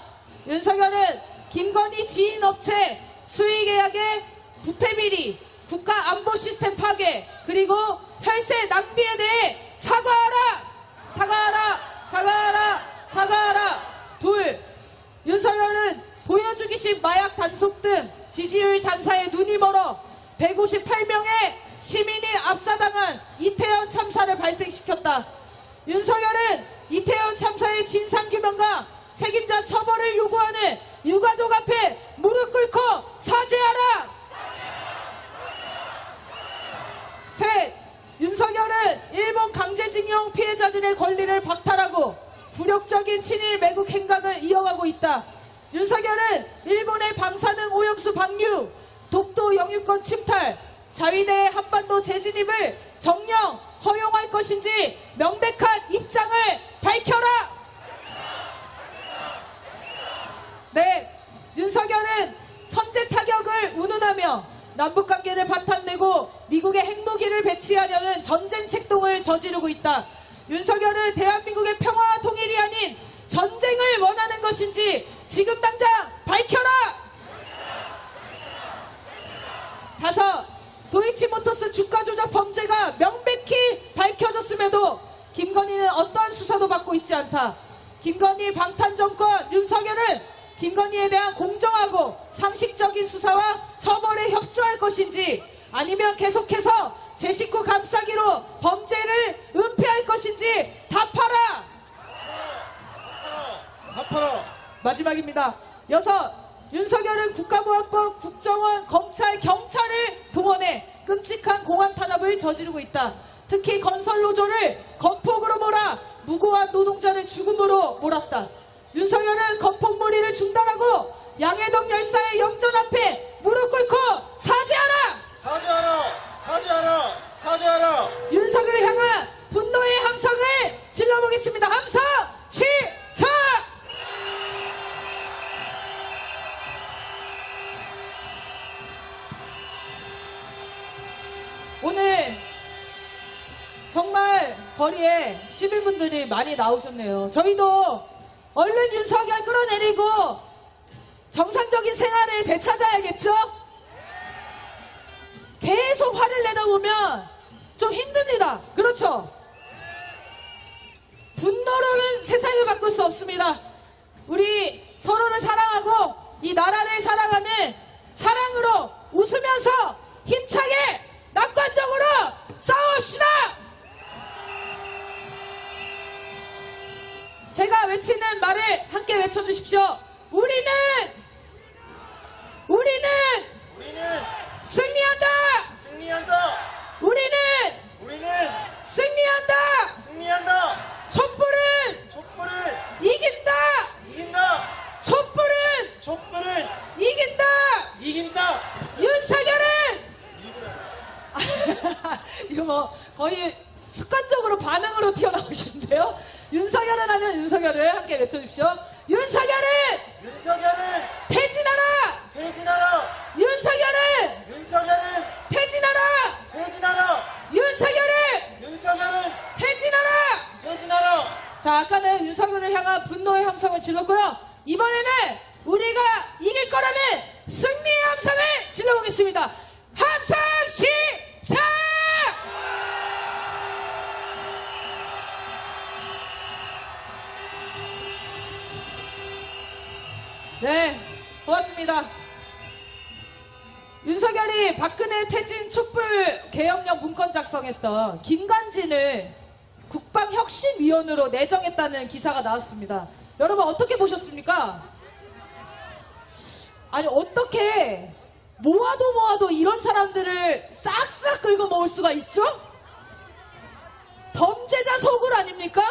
윤석열은 김건희 지인 업체 수의계약의 부패 비리, 국가 안보 시스템 파괴, 그리고 혈세 낭비에 대해 사과하라! 사과하라! 사과하라! 사과하라! 둘, 윤석열은 보여주기식 마약 단속 등 지지율 장사에 눈이 멀어 158명의 시민이 압사당한 이태원 참사를 발생시켰다. 윤석열은 이태원 참사의 진상규명과 책임자 처벌을 요구하는 유가족 앞에 무릎 꿇고 사죄하라! 셋, 윤석열은 일본 강제징용 피해자들의 권리를 박탈하고 굴욕적인 친일 매국 행각을 이어가고 있다. 윤석열은 일본의 방사능 오염수 방류, 독도 영유권 침탈, 자위대 한반도 재진입을 정령 허용할 것인지 명백한 입장을 밝혀라! 네, 윤석열은 선제 타격을 운운하며 남북관계를 바탕내고 미국의 핵무기를 배치하려는 전쟁 책동을 저지르고 있다. 윤석열은 대한민국의 평화와 통일이 아닌 전쟁을 원하는 것인지 지금 당장 밝혀라! 다섯, 도이치모터스 주가 조작 범죄가 명백히 밝혀졌음에도 김건희는 어떠한 수사도 받고 있지 않다. 김건희 방탄정권 윤석열은 김건희에 대한 공정하고 상식적인 수사와 처벌에 협조할 것인지 아니면 계속해서 제 식구 감싸기로 범죄를 은폐할 것인지 답하라! 답하라! 마지막입니다. 여섯, 윤석열은 국가보안법, 국정원, 검찰, 경찰을 동원해 끔찍한 공안 탄압을 저지르고 있다. 특히 건설노조를 건폭으로 몰아 무고한 노동자를 죽음으로 몰았다. 윤석열은 건폭몰이를 중단하고 양해동 열사의 영전 앞에 무릎 꿇고 사죄하라! 사죄하라! 사죄하라! 사죄하라! 윤석열을 향한 분노의 함성을 질러보겠습니다. 함성 시작! 오늘 정말 거리에 시민분들이 많이 나오셨네요. 저희도 얼른 윤석열 끌어내리고 정상적인 생활에 되찾아야겠죠? 계속 화를 내다 보면 좀 힘듭니다. 그렇죠? 분노로는 세상을 바꿀 수 없습니다. 우리 서로를 사랑하고 이 나라를 사랑하는 사랑으로 웃으면서 힘차게 낙관적으로 싸웁시다! 제가 외치는 말을 함께 외쳐주십시오. 우리는 승리한다! 승리한다! 우리는 승리한다! 승리한다! 촛불은 이긴다! 이긴다! 촛불은 이긴다! 윤석열은 이거 뭐 거의 습관적으로 반응으로 튀어나오시는데요. 윤석열은 하면 윤석열을 함께 외쳐주십시오. 윤석열은 퇴진하라! 윤석열은 퇴진하라! 윤석열은 퇴진 질렀고요. 이번에는 우리가 이길 거라는 승리의 함성을 질러보겠습니다. 함성 시작! 네, 고맙습니다. 윤석열이 박근혜 퇴진 촛불 개혁령 문건 작성했던 김관진을 국방혁신위원으로 내정했다는 기사가 나왔습니다. 여러분 어떻게 보셨습니까? 아니 어떻게 모아도 이런 사람들을 싹싹 긁어 모을 수가 있죠? 범죄자 소굴 아닙니까?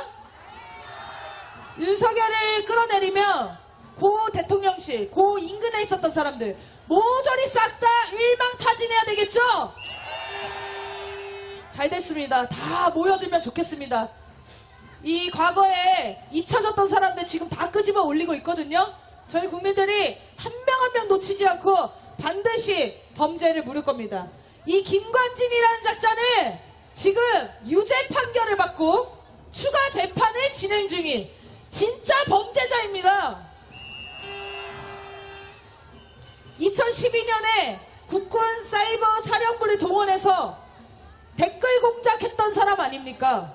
윤석열을 끌어내리면 고 대통령실, 고 인근에 있었던 사람들 모조리 싹 다 일망타진해야 되겠죠? 잘 됐습니다. 다 모여들면 좋겠습니다. 이 과거에 잊혀졌던 사람들 지금 다 끄집어 올리고 있거든요. 저희 국민들이 한 명 한 명 놓치지 않고 반드시 범죄를 물을 겁니다. 이 김관진이라는 작자는 지금 유죄 판결을 받고 추가 재판을 진행 중인 진짜 범죄자입니다. 2012년에 국군 사이버 사령부를 동원해서 댓글 공작했던 사람 아닙니까?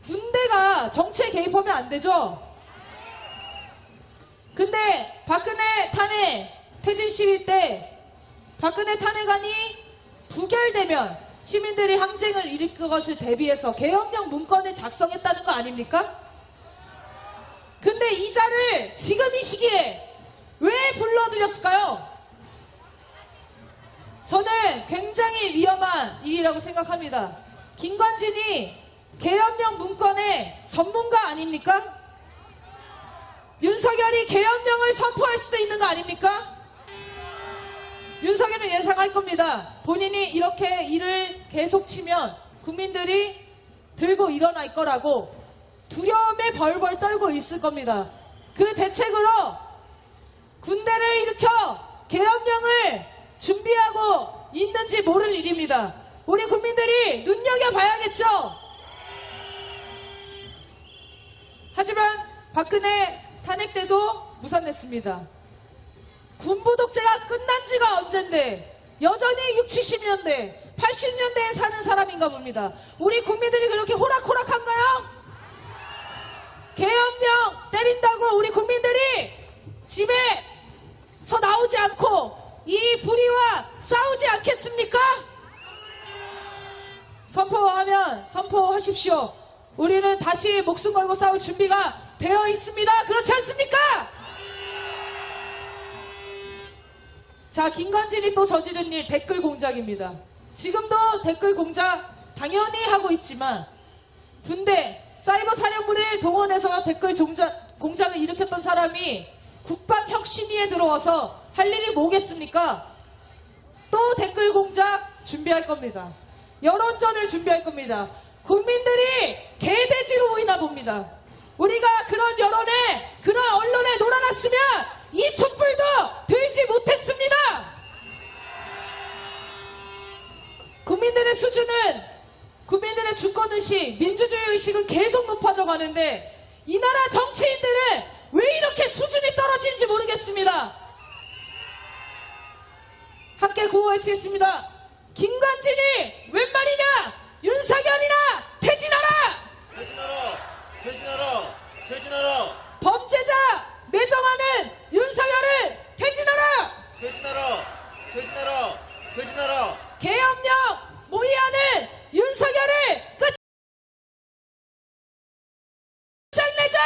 군대가 정치에 개입하면 안 되죠? 근데 박근혜 탄핵 퇴진 시위 때 박근혜 탄핵안이 부결되면 시민들이 항쟁을 일으킬 것을 대비해서 개혁령 문건을 작성했다는 거 아닙니까? 근데 이 자를 지금 이 시기에 왜 불러들였을까요? 저는 굉장히 위험한 일이라고 생각합니다. 김관진이 계엄령 문건의 전문가 아닙니까? 윤석열이 계엄령을 선포할 수도 있는 거 아닙니까? 윤석열은 예상할 겁니다. 본인이 이렇게 일을 계속 치면 국민들이 들고 일어날 거라고 두려움에 벌벌 떨고 있을 겁니다. 그 대책으로 군대를 일으켜 계엄령을 준비하고 있는지 모를 일입니다. 우리 국민들이 눈여겨봐야겠죠. 하지만 박근혜 탄핵 때도 무산됐습니다. 군부 독재가 끝난 지가 언젠데 여전히 60, 70년대, 80년대에 사는 사람인가 봅니다. 우리 국민들이 그렇게 호락호락한가요? 계엄령 때린다고 우리 국민들이 집에서 나오지 않고 이 불의와 싸우지 않겠습니까? 선포하면 선포하십시오. 우리는 다시 목숨 걸고 싸울 준비가 되어 있습니다. 그렇지 않습니까? 자, 김관진이 또 저지른 일 댓글 공작입니다. 지금도 댓글 공작 당연히 하고 있지만 군대 사이버 사령부를 동원해서 댓글 공작을 일으켰던 사람이 국방혁신위에 들어와서 할 일이 뭐겠습니까? 또 댓글 공작 준비할 겁니다. 여론전을 준비할 겁니다. 국민들이 개돼지로 보이나 봅니다. 우리가 그런 여론에, 그런 언론에 놀아났으면 이 촛불도 들지 못했습니다. 국민들의 수준은, 국민들의 주권의식, 민주주의 의식은 계속 높아져 가는데 이 나라 정치인들은 왜 이렇게 수준이 떨어지는지 모르겠습니다. 함께 구호 외치겠습니다. 김관진이 웬 말이냐? 윤석열이나 퇴진하라! 퇴진하라! 퇴진하라! 퇴진하라! 범죄자 매정하는 윤석열은 퇴진하라! 퇴진하라! 퇴진하라! 퇴진하라! 계엄령 모의하는 윤석열을 끝장내자!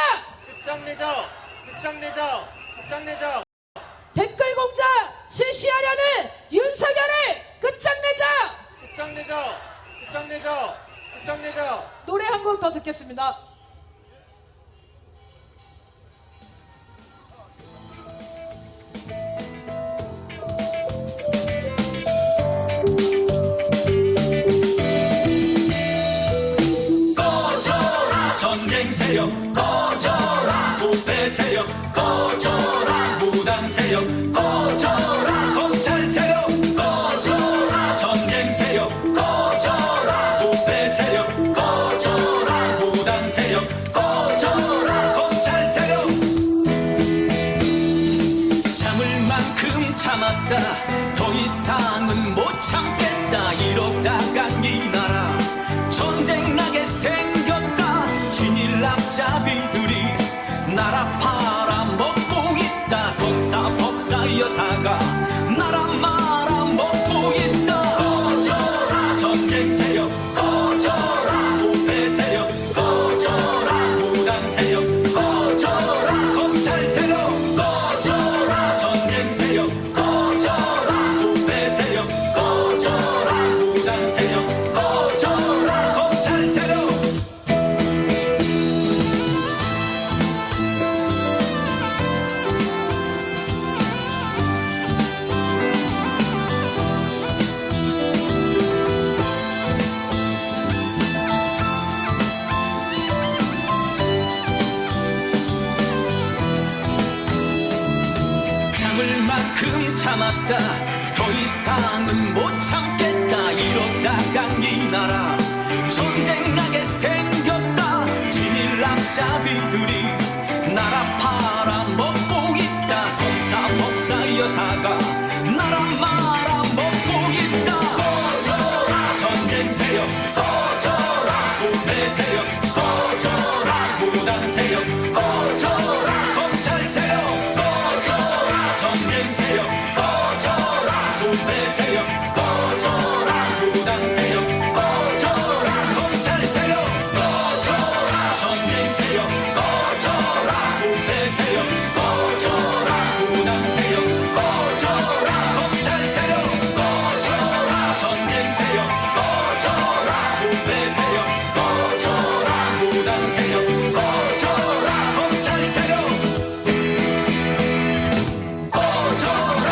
끝장내자! 끝장내자! 끝장내자! 댓글 공작 실시하려는 윤석열을 끝장내자! 끝장내자! 끝장내자! 끝장내자! 노래 한 곡 더 듣겠습니다. 꺼져라 전쟁 세력 꺼져라 부패 세력 꺼져라 무당 세력 꺼져라 검찰 세력 꺼져라 전쟁 세력 꺼져라 부패 세력 꺼져라 무당 참았다 더 이상은 못 참겠다 이러다가 이 나라 전쟁 나게 생겼다 진일 앞잡이들이 나라 팔아먹고 있다 검사법사 여사가 나라 말아먹고 있다 꺼져라 전쟁 세력 꺼져라 부패 세력 꺼져라 무당 세력 꺼져라 검찰 세력 꺼져라 전쟁 세력 꺼져라 부패 세력 꺼져라 무당 세력 꺼져라 검찰 세력 참을 만큼 참았다 더 이상은 못 참겠다 이러다가 이 나라 전쟁 나게 생겼다 진일 앞잡이들이 나라 팔아먹고 있다 검사법사 여사가 나라 말아먹고 있다 꺼져라 전쟁 세력 꺼져라 부패 세력 꺼져라 무당 세력 꺼져라 검찰 세력 꺼져라 전쟁 세력 꺼져라 부패 세력 꺼져라 무당 세력 꺼져라 검찰 세력 꺼져라 전쟁 세력 꺼져라 부패 세력 꺼져라 무당 세력 꺼져라 검찰 세력 꺼져라 전쟁 세력 꺼져라 부패 세력 꺼져라 무당 세력 꺼져라 검찰 세력 꺼져라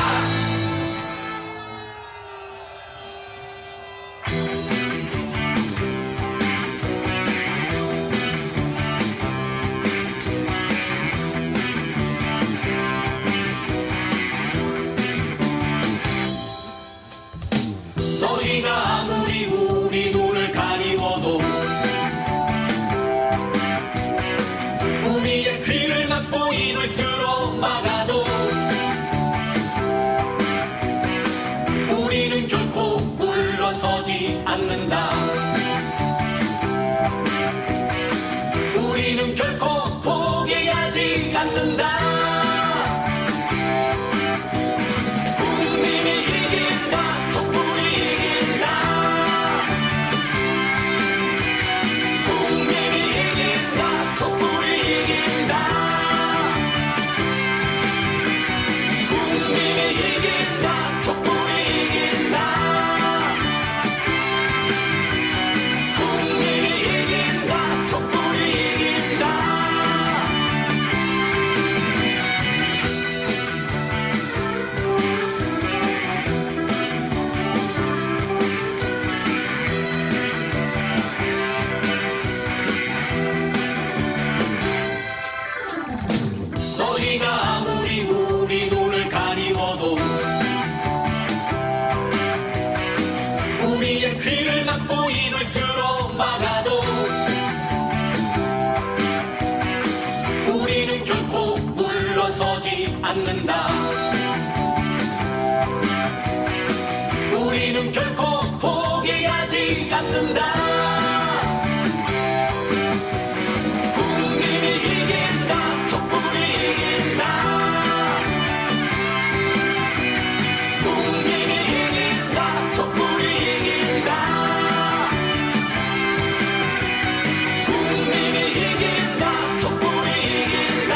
너희가 아무리 우리 눈을 가리워도 우리의 귀를 막고 입을 틀어 막아도 우리는 결코 물러서지 않는다 우리는 결코 포기하지 않는다 국민이 이긴다 촛불이 이긴다 국민이 이긴다 촛불이 이긴다 국민이 이긴다 촛불이 이긴다 국민이 이긴다 촛불이 이긴다 너희가 아무리 우리 눈을 가리워도 우리의 귀를 막고 입을 틀어 막아도 우리는 결코 물러서지 않는다 우리는 결코 포기하지 않는다 국민이 이긴다 촛불이 이긴다 국민이 이긴다 촛불이 이긴다 국민이 이긴다 촛불이 이긴다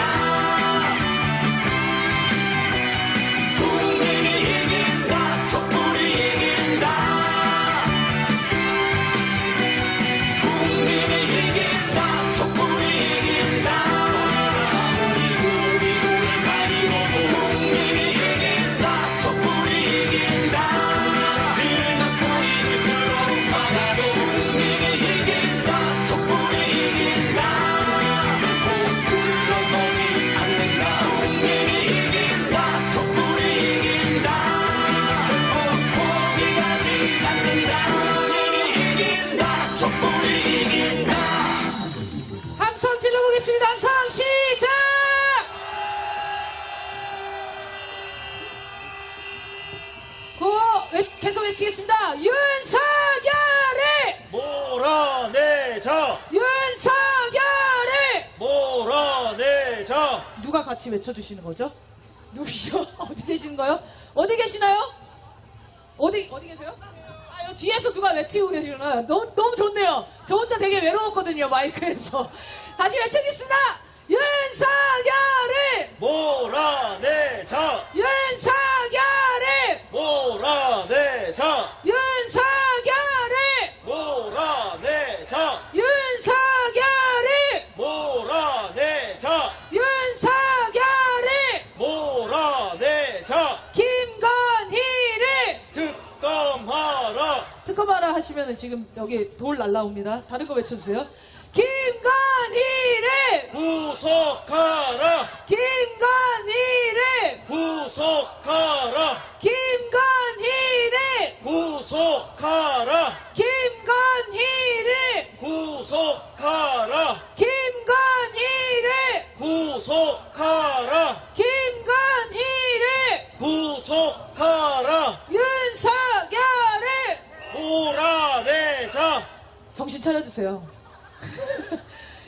계속 외치겠습니다. 윤석열을! 몰아내자! 윤석열을! 몰아내자! 누가 같이 외쳐주시는 거죠? 누구시죠? 어디 계시는 거요? 어디 계시나요? 어디 계세요? 아, 여기 뒤에서 누가 외치고 계시구나. 너무 좋네요. 저 혼자 되게 외로웠거든요, 마이크에서. 다시 외치겠습니다. 윤석열을! 몰아내자! 윤석열을! 몰아내자! 윤석열을! 몰아내자! 윤석열을! 몰아내자! 윤석열을! 몰아내자! 김건희를! 특검하라! 특검하라 하시면은 지금 여기 돌 날라옵니다. 다른 거 외쳐주세요. 김건희를! 구속하라! 김건희를! 구속하라! 김건희를! 구속하라! 김건희를! 구속하라! 김건희를! 구속하라! 김건희를! 구속하라! 윤석열을! 몰아내자! 정신 차려주세요.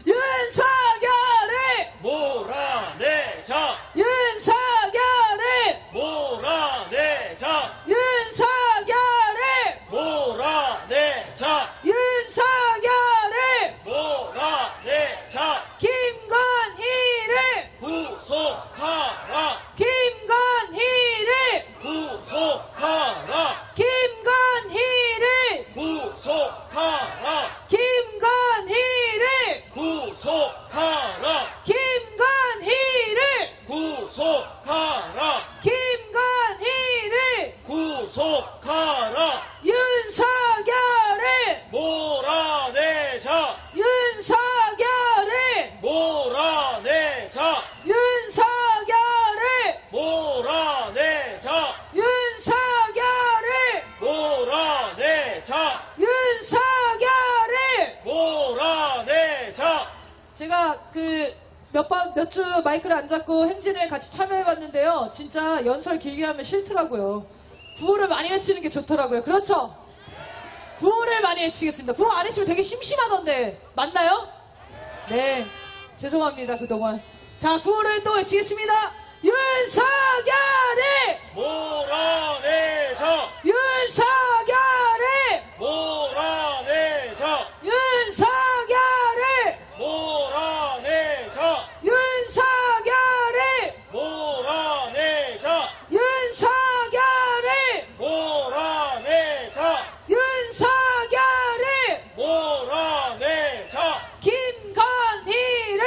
윤석열을! 몰아내자! 윤석열을! 몰아내자! 윤석열을! 몰아내자! 윤석열을! 몰아내자! 김건희를! 구속하라! 김건희를! 구속하라! 김건희를! 구속하라! 김건희를! 구속하라! 김건희를! 구속하라! 김건희를! 구속하라! 윤석열을! 몰아내자! 윤석열을! 몰아내자! 윤석열을! 몰아내자! 윤석열을! 몰아내자! 윤석열을! 몰아내자! 제가 몇 주 마이크를 안 잡고 행진을 같이 참여해봤는데요. 진짜 연설 길게 하면 싫더라고요. 구호를 많이 외치는 게 좋더라고요. 그렇죠? 구호를 많이 외치겠습니다. 구호 안 외치면 되게 심심하던데. 맞나요? 네. 죄송합니다, 그동안. 자, 구호를 또 외치겠습니다. 윤석열을! 몰아내자! 윤석열을! 몰아내자! 윤석열을! 몰아내자! 윤석열을! 몰아내자! 윤석열을! 몰아내자! 윤석열을! 몰아내자! 김건희를!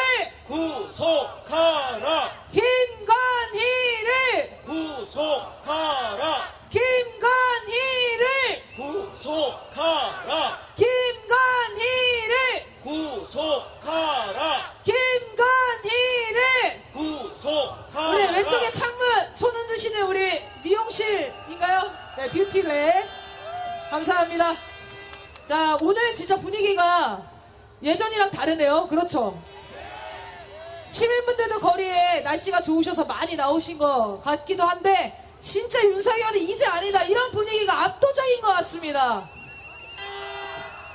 구속하라! 김건희를! 구속하라! 김건희를! 구속하라! 김건희를! 구속하라! 김건희를! 구속하라! 우리 왼쪽에 창문 손 흔드시는 우리 미용실인가요? 네, 뷰티랩. 감사합니다. 자, 오늘 진짜 분위기가 예전이랑 다르네요. 그렇죠? 시민분들도 거리에 날씨가 좋으셔서 많이 나오신 것 같기도 한데 진짜 윤석열이 이제 아니다 이런 분위기가 압도적인 것 같습니다.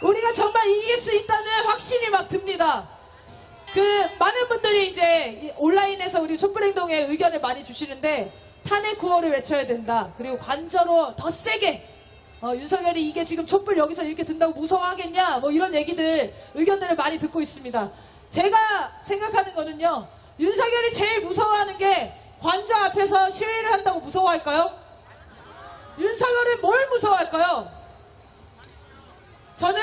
우리가 정말 이길 수 있다는 확신이 막 듭니다. 많은 분들이 이제 온라인에서 우리 촛불행동에 의견을 많이 주시는데 탄핵 구호를 외쳐야 된다. 그리고 관저로 더 세게 윤석열이 이게 지금 촛불 여기서 이렇게 든다고 무서워하겠냐 뭐 이런 얘기들 의견들을 많이 듣고 있습니다. 제가 생각하는 거는요. 윤석열이 제일 무서워하는 게 관저 앞에서 시위를 한다고 무서워할까요? 윤석열은 뭘 무서워할까요? 저는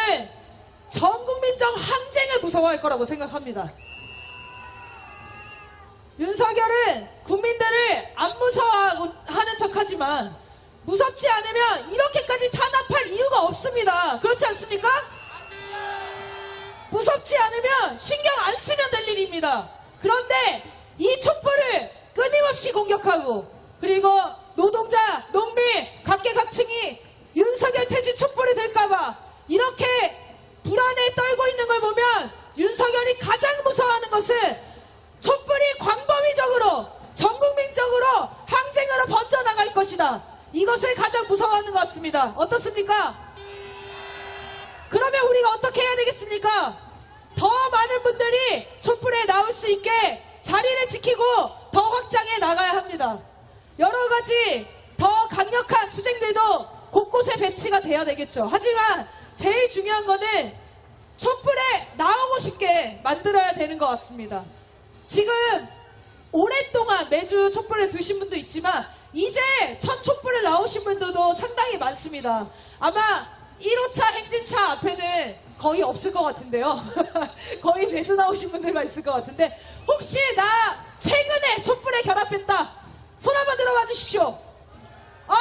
전국민적 항쟁을 무서워할 거라고 생각합니다. 윤석열은 국민들을 안 무서워하는 척하지만 무섭지 않으면 이렇게까지 탄압할 이유가 없습니다. 그렇지 않습니까? 무섭지 않으면 신경 안 쓰면 될 일입니다. 그런데 이 촛불을 끊임없이 공격하고 그리고 노동자, 농민, 각계각층이 윤석열 퇴진 촛불이 될까봐 이렇게 불안에 떨고 있는 걸 보면 윤석열이 가장 무서워하는 것은 촛불이 광범위적으로 전국민적으로 항쟁으로 번져나갈 것이다. 이것을 가장 무서워하는 것 같습니다. 어떻습니까? 그러면 우리가 어떻게 해야 되겠습니까? 더 많은 분들이 촛불에 나올 수 있게 자리를 지키고 더 확장해 나가야 합니다. 여러 가지 더 강력한 투쟁들도 곳곳에 배치가 돼야 되겠죠. 하지만 제일 중요한 거는 촛불에 나오고 싶게 만들어야 되는 것 같습니다. 지금 오랫동안 매주 촛불을 드신 분도 있지만 이제 첫 촛불을 나오신 분들도 상당히 많습니다. 아마 1호차 행진차 앞에는 거의 없을 것 같은데요. 거의 매주 나오신 분들만 있을 것 같은데 혹시 나 최근에 촛불에 결합했다. 손 한번 들어봐 주십시오. 아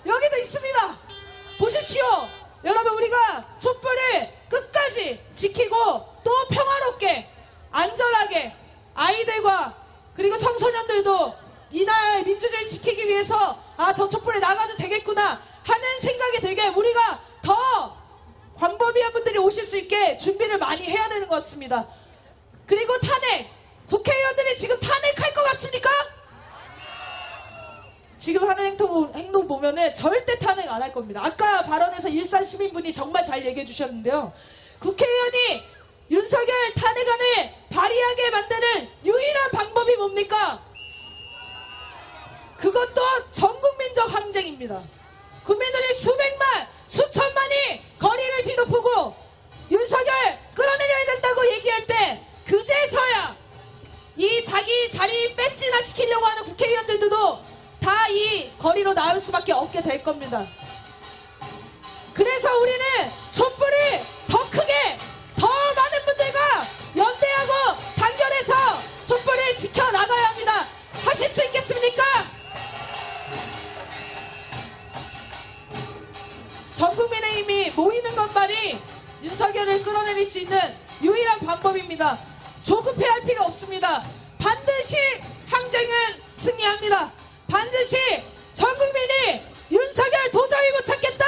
여기도 있습니다. 보십시오. 여러분 우리가 촛불을 끝까지 지키고 또 평화롭게 안전하게 아이들과 그리고 청소년들도 이날 민주주의를 지키기 위해서 저 촛불에 나가도 되겠구나 하는 생각이 들게 우리가 더 광범위한 분들이 오실 수 있게 준비를 많이 해야 되는 것 같습니다. 그리고 탄핵, 국회의원들이 지금 탄핵할 것 같습니까? 지금 하는 행동 보면은 절대 탄핵 안 할 겁니다. 아까 발언에서 일산 시민분이 정말 잘 얘기해 주셨는데요. 국회의원이 윤석열 탄핵안을 발의하게 만드는 유일한 방법이 뭡니까? 그것도 전국민적 항쟁입니다. 국민들이 수백만, 수천만이 거리를 뒤덮고 윤석열 끌어내려야 된다고 얘기할 때 그제서야 이 자기 자리 뺏지나 지키려고 하는 국회의원들도 다 이 거리로 나올 수밖에 없게 될 겁니다. 그래서 우리는 촛불을 더 크게 더 많은 분들과 연대하고 단결해서 촛불을 지켜나가야 합니다. 하실 수 있겠습니까? 전국민의힘이 모이는 것만이 윤석열을 끌어내릴 수 있는 유일한 방법입니다. 조급해할 필요 없습니다. 반드시 항쟁은 승리합니다. 반드시 전국민이 윤석열 도저히 못 참겠다.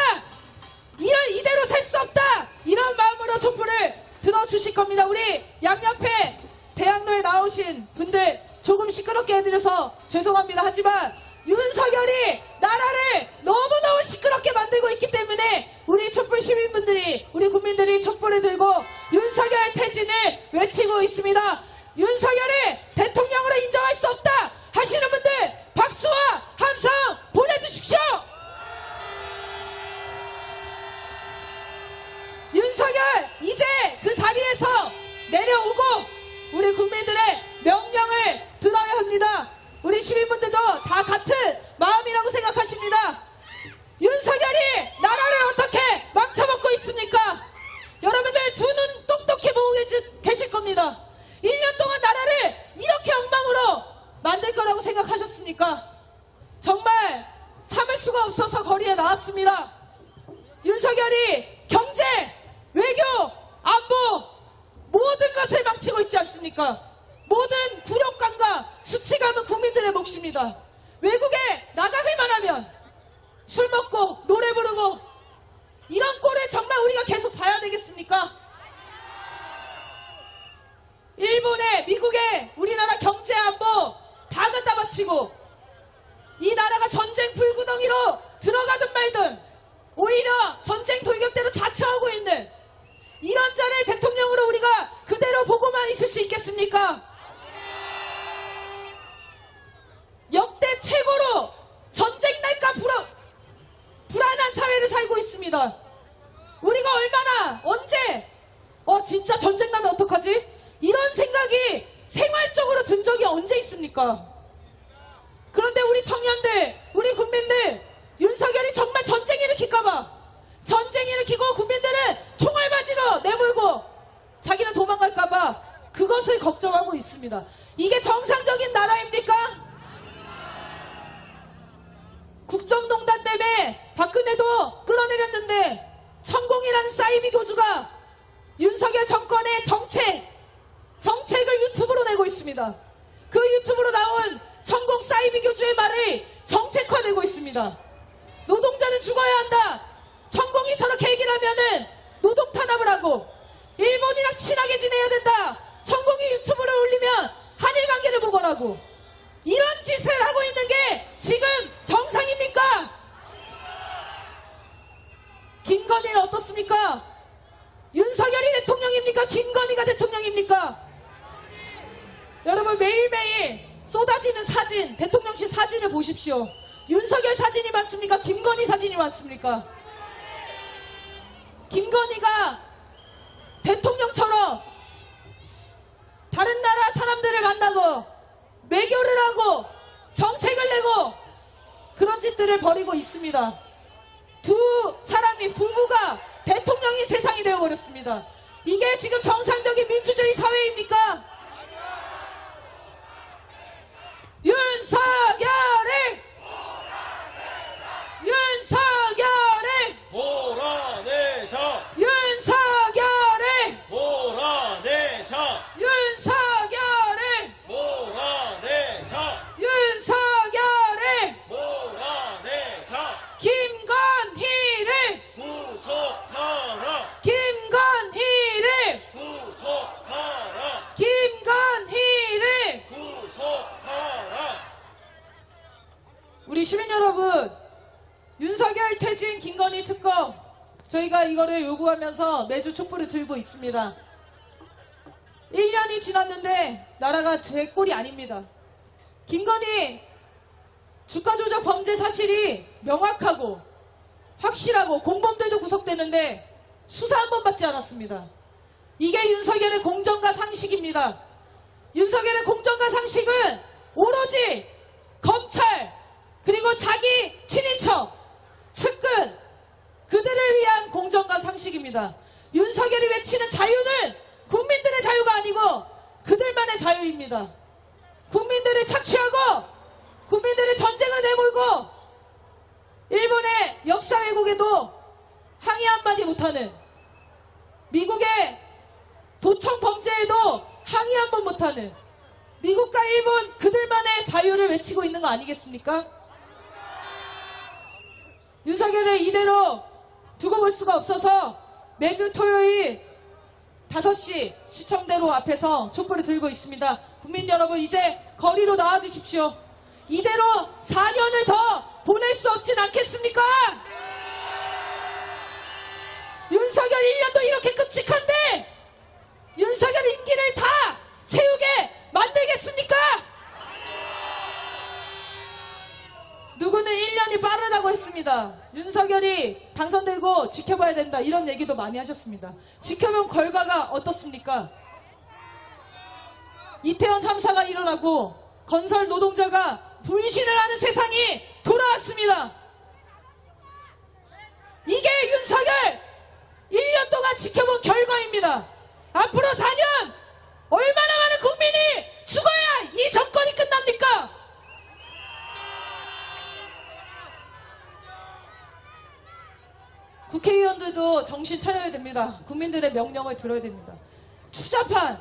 이대로 살 수 없다. 이런 마음으로 촛불을 들어주실 겁니다. 우리 양옆에 대학로에 나오신 분들 조금 시끄럽게 해드려서 죄송합니다. 하지만 윤석열이 나라를 너무너무 시끄럽게 만들고 있기 때문에 우리 촛불 시민분들이 우리 국민들이 촛불을 들고 윤석열 퇴진을 외치고 있습니다. 윤석열을 대통령으로 인정할 수 없다 하시는 분들 박수와 함성 보내주십시오. 윤석열 이제 그 자리에서 내려오고 우리 국민들의 명령을 들어야 합니다. 우리 시민분들도 다 같은 마음이라고 생각하십니다. 윤석열이 나라를 어떻게 망쳐먹고 있습니까? 여러분들 두 눈 똑똑히 보고 계실 겁니다. 1년 동안 나라를 이렇게 엉망으로 만들 거라고 생각하셨습니까? 정말 참을 수가 없어서 거리에 나왔습니다. 윤석열이 경제, 외교, 안보 모든 것을 망치고 있지 않습니까? 모든 굴욕감과 수치감은 국민들의 몫입니다. 외국에 나가기만 하면 술 먹고 노래 부르고 이런 꼴을 정말 우리가 계속 봐야 되겠습니까? 일본에 미국에 우리나라 경제 안보 다 갖다 바치고 이 나라가 전쟁 불구덩이로 들어가든 말든 오히려 전쟁 돌격대로 자처하고 있는 이런 자를 대통령으로 우리가 그대로 보고만 있을 수 있겠습니까? 역대 최고로 전쟁 날까 불안한 사회를 살고 있습니다. 우리가 얼마나 언제 진짜 전쟁 나면 어떡하지? 이런 생각이 생활적으로 든 적이 언제 있습니까? 그런데 우리 청년들, 우리 국민들 윤석열이 정말 전쟁 일으킬까봐 전쟁 일으키고 국민들은 총알 바지로 내몰고 자기는 도망갈까봐 그것을 걱정하고 있습니다. 이게 정상적인 나라입니까? 국정농단 때문에 박근혜도 끌어내렸는데 천공이라는 사이비 교주가 윤석열 정권의 정책을 유튜브로 내고 있습니다. 그 유튜브로 나온 천공 사이비 교주의 말을 정책화되고 있습니다. 노동자는 죽어야 한다. 천공이 저렇게 얘기를 하면은 노동 탄압을 하고 일본이랑 친하게 지내야 된다. 천공이 유튜브를 올리면 한일 관계를 복원하고 이런 짓을 하고 있는 게 지금 정상입니까? 여러분 매일매일 쏟아지는 사진, 대통령실 사진을 보십시오. 윤석열 사진이 많습니까? 김건희 사진이 많습니까? 김건희가 대통령처럼 다른 나라 사람들을 만나고 외교를 하고 정책을 내고 그런 짓들을 벌이고 있습니다. 두 사람이 부부가 대통령인 세상이 되어버렸습니다. 이게 지금 정상적인 민주주의 사회입니까? 윤석열을 몰아내자. 윤석열을 몰아내자. 윤석열을 몰아내자. 윤석열을 몰아내자. 김건희를 구속하라. 김건희를 구속하라. 김건희를 구속하라. 우리 시민 여러분, 윤석열 퇴진 김건희 특검 저희가 이거를 요구하면서 매주 촛불을 들고 있습니다. 1년이 지났는데 나라가 제 꼴이 아닙니다. 김건희 주가 조작 범죄 사실이 명확하고 확실하고 공범들도 구속되는데 수사 한 번 받지 않았습니다. 이게 윤석열의 공정과 상식입니다. 윤석열의 공정과 상식은 오로지 검찰 그리고 자기 친인척 측근 그들을 위한 공정과 상식입니다. 윤석열이 외치는 자유는 국민들의 자유가 아니고 그들만의 자유입니다. 국민들을 착취하고 국민들의 전쟁을 내몰고 일본의 역사 왜곡에도 항의 한마디 못하는 미국의 도청 범죄에도 항의 한 번 못하는 미국과 일본 그들만의 자유를 외치고 있는 거 아니겠습니까? 윤석열을 이대로 두고 볼 수가 없어서 매주 토요일 5시 시청대로 앞에서 촛불을 들고 있습니다. 국민 여러분 이제 거리로 나와주십시오. 이대로 4년을 더 보낼 수 없진 않겠습니까? 윤석열 1년도 이렇게 끔찍한데 윤석열 임기를 다 채우게 만들겠습니까? 누구는 1년이 빠르다고 했습니다. 윤석열이 당선되고 지켜봐야 된다 이런 얘기도 많이 하셨습니다. 지켜본 결과가 어떻습니까? 이태원 참사가 일어나고 건설 노동자가 분신을 하는 세상이 돌아왔습니다. 이게 윤석열 1년 동안 지켜본 결과입니다. 앞으로 4년 얼마나 많은 국민이 죽어야 이 정권이 끝납니까? 국회의원들도 정신 차려야 됩니다. 국민들의 명령을 들어야 됩니다. 추잡한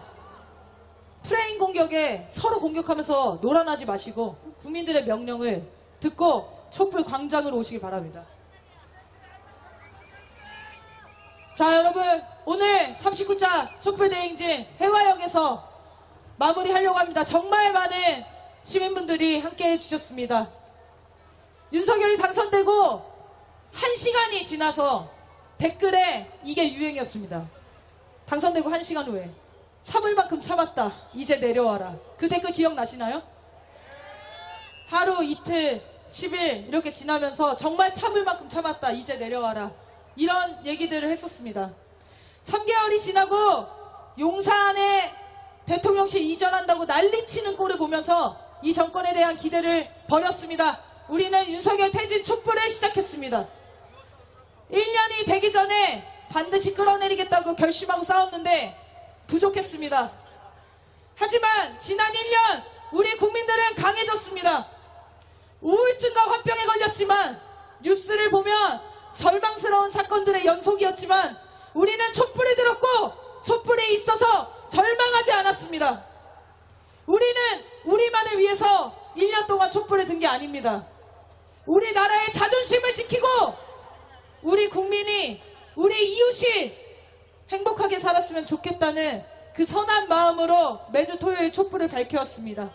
프레임 공격에 서로 공격하면서 놀아나지 마시고 국민들의 명령을 듣고 촛불 광장으로 오시기 바랍니다. 자 여러분 오늘 39차 촛불 대행진 해화역에서 마무리하려고 합니다. 정말 많은 시민분들이 함께 해주셨습니다. 윤석열이 당선되고 1시간이 지나서 댓글에 이게 유행이었습니다. 당선되고 1시간 후에 참을 만큼 참았다. 이제 내려와라. 그 댓글 기억나시나요? 하루, 이틀, 10일 이렇게 지나면서 정말 참을 만큼 참았다. 이제 내려와라. 이런 얘기들을 했었습니다. 3개월이 지나고 용산에 대통령실 이전한다고 난리치는 꼴을 보면서 이 정권에 대한 기대를 버렸습니다. 우리는 윤석열 퇴진 촛불을 시작했습니다. 1년이 되기 전에 반드시 끌어내리겠다고 결심하고 싸웠는데 부족했습니다. 하지만 지난 1년 우리 국민들은 강해졌습니다. 우울증과 화병에 걸렸지만 뉴스를 보면 절망스러운 사건들의 연속이었지만 우리는 촛불을 들었고 촛불에 있어서 절망하지 않았습니다. 우리는 우리만을 위해서 1년 동안 촛불을 든 게 아닙니다. 우리나라의 자존심을 지키고 우리 국민이 우리 이웃이 행복하게 살았으면 좋겠다는 그 선한 마음으로 매주 토요일 촛불을 밝혀왔습니다.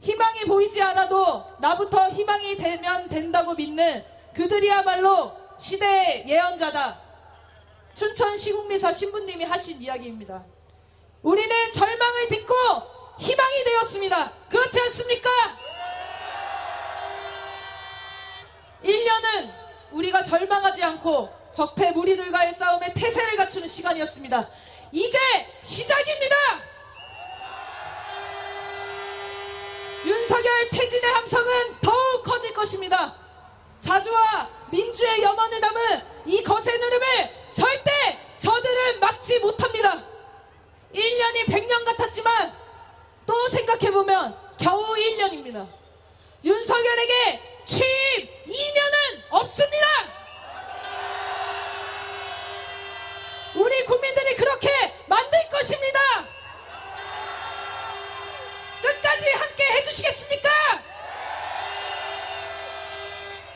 희망이 보이지 않아도 나부터 희망이 되면 된다고 믿는 그들이야말로 시대의 예언자다. 춘천 시국미사 신부님이 하신 이야기입니다. 우리는 절망을 딛고 희망이 되었습니다. 그렇지 않습니까? 1년은 우리가 절망하지 않고 적폐 무리들과의 싸움에 태세를 갖추는 시간이었습니다. 이제 시작입니다. 윤석열 퇴진의 함성은 더욱 커질 것입니다. 자주와 민주의 염원을 담은 이 거센 흐름을 절대 저들은 막지 못합니다. 1년이 100년 같았지만 또 생각해보면 겨우 1년입니다. 윤석열에게 취임 2년은 없습니다. 우리 국민들이 그렇게 만들 것입니다. 끝까지 함께 해주시겠습니까?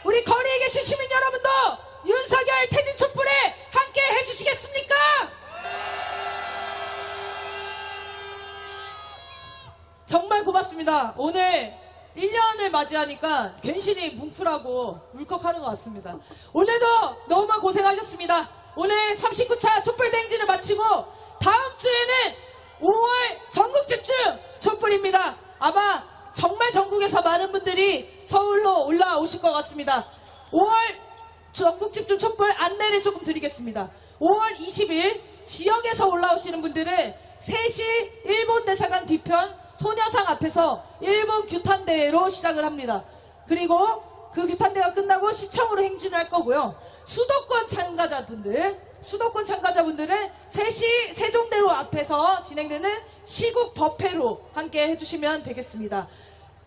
우리 거리에 계신 시민 여러분도 윤석열 퇴진 촛불에 함께 해주시겠습니까? 정말 고맙습니다. 오늘 1년을 맞이하니까 괜시리 뭉클하고 울컥하는 것 같습니다. 오늘도 너무 고생하셨습니다. 오늘 39차 촛불대행진을 마치고 다음 주에는 5월 전국집중 촛불입니다. 아마 정말 전국에서 많은 분들이 서울로 올라오실 것 같습니다. 5월 전국집중 촛불 안내를 조금 드리겠습니다. 5월 20일 지역에서 올라오시는 분들은 3시 일본 대사관 뒤편 소녀상 앞에서 일본 규탄대회로 시작을 합니다. 그리고 그 규탄대회가 끝나고 시청으로 행진을 할 거고요. 수도권 참가자분들은 3시 세종대로 앞에서 진행되는 시국 법회로 함께 해주시면 되겠습니다.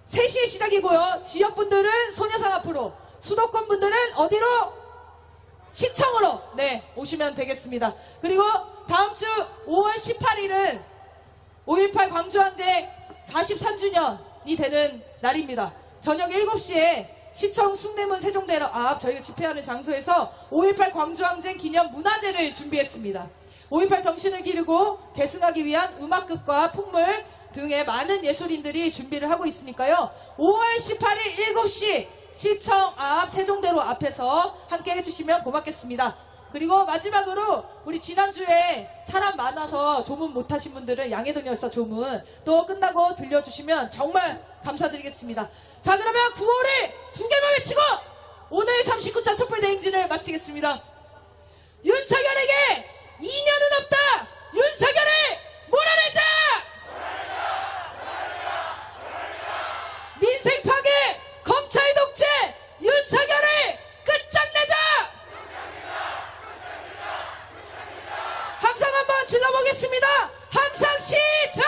3시에 시작이고요. 지역분들은 소녀상 앞으로, 수도권분들은 어디로? 시청으로 오시면 되겠습니다. 그리고 다음 주 5월 18일은 5.18 광주항쟁 43주년이 되는 날입니다. 저녁 7시에 시청 숭례문 세종대로 앞 저희가 집회하는 장소에서 5.18 광주항쟁 기념 문화제를 준비했습니다. 5.18 정신을 기르고 계승하기 위한 음악극과 풍물 등의 많은 예술인들이 준비를 하고 있으니까요. 5월 18일 7시 시청 앞 세종대로 앞에서 함께 해주시면 고맙겠습니다. 그리고 마지막으로 우리 지난주에 사람 많아서 조문 못하신 분들은 양해동 열사 조문 또 끝나고 들려주시면 정말 감사드리겠습니다. 자, 그러면 구호를 2개만 외치고 오늘 39차 촛불대행진을 마치겠습니다. 윤석열에게 2년은 없다. 윤석열을 몰아내자. 민생 파괴, 검찰 독재, 윤석열을 끝장내자. 함성 한번 질러보겠습니다. 함성 시작.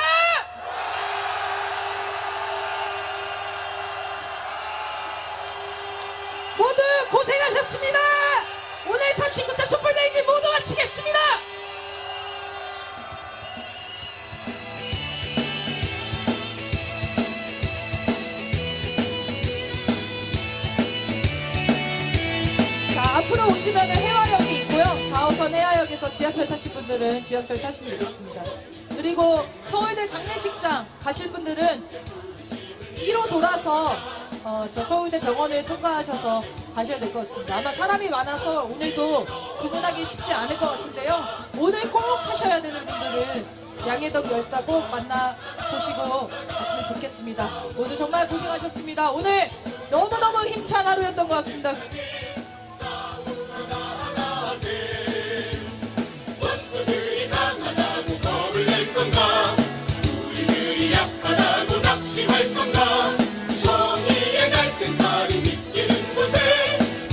모두 고생하셨습니다. 오늘 39차 촛불대행진 모두 마치겠습니다. 자, 앞으로 오시면 해화역이 있고요. 4호선 해화역에서 지하철 타실 분들은 지하철 타시면 되겠습니다. 그리고 서울대 장례식장 가실 분들은 1호 돌아서 저 서울대 병원을 통과하셔서 가셔야 될 것 같습니다. 아마 사람이 많아서 오늘도 주문하기 쉽지 않을 것 같은데요. 오늘 꼭 하셔야 되는 분들은 양해덕 열사 꼭 만나보시고 가시면 좋겠습니다. 모두 정말 고생하셨습니다. 오늘 너무너무 힘찬 하루였던 것 같습니다. 원수들이 강하다고 겁을 낼 건가? 우리들이 약하다고 낙심할 건가? 정의의 날쌘kal이 믿기는 곳에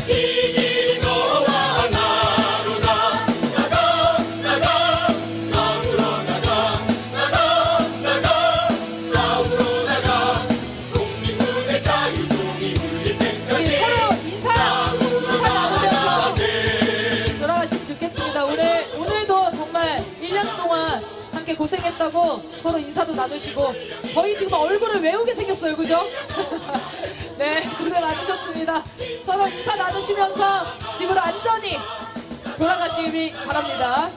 이 길이 너와 나로다. 나가 싸우러 나가 싸우러 나가. 독립군의 자유종이 울릴 우리 때까지 서로 인사 나누면서 돌아가시면 좋겠습니다. 오늘도 정말 1년 동안 함께 고생했다고 서로 인사도 나누시고 거의 지금 얼굴을 외우게 생겼어요. 그죠? 네, 고생 많으셨습니다. 서로 인사 나누시면서 집으로 안전히 돌아가시기 바랍니다.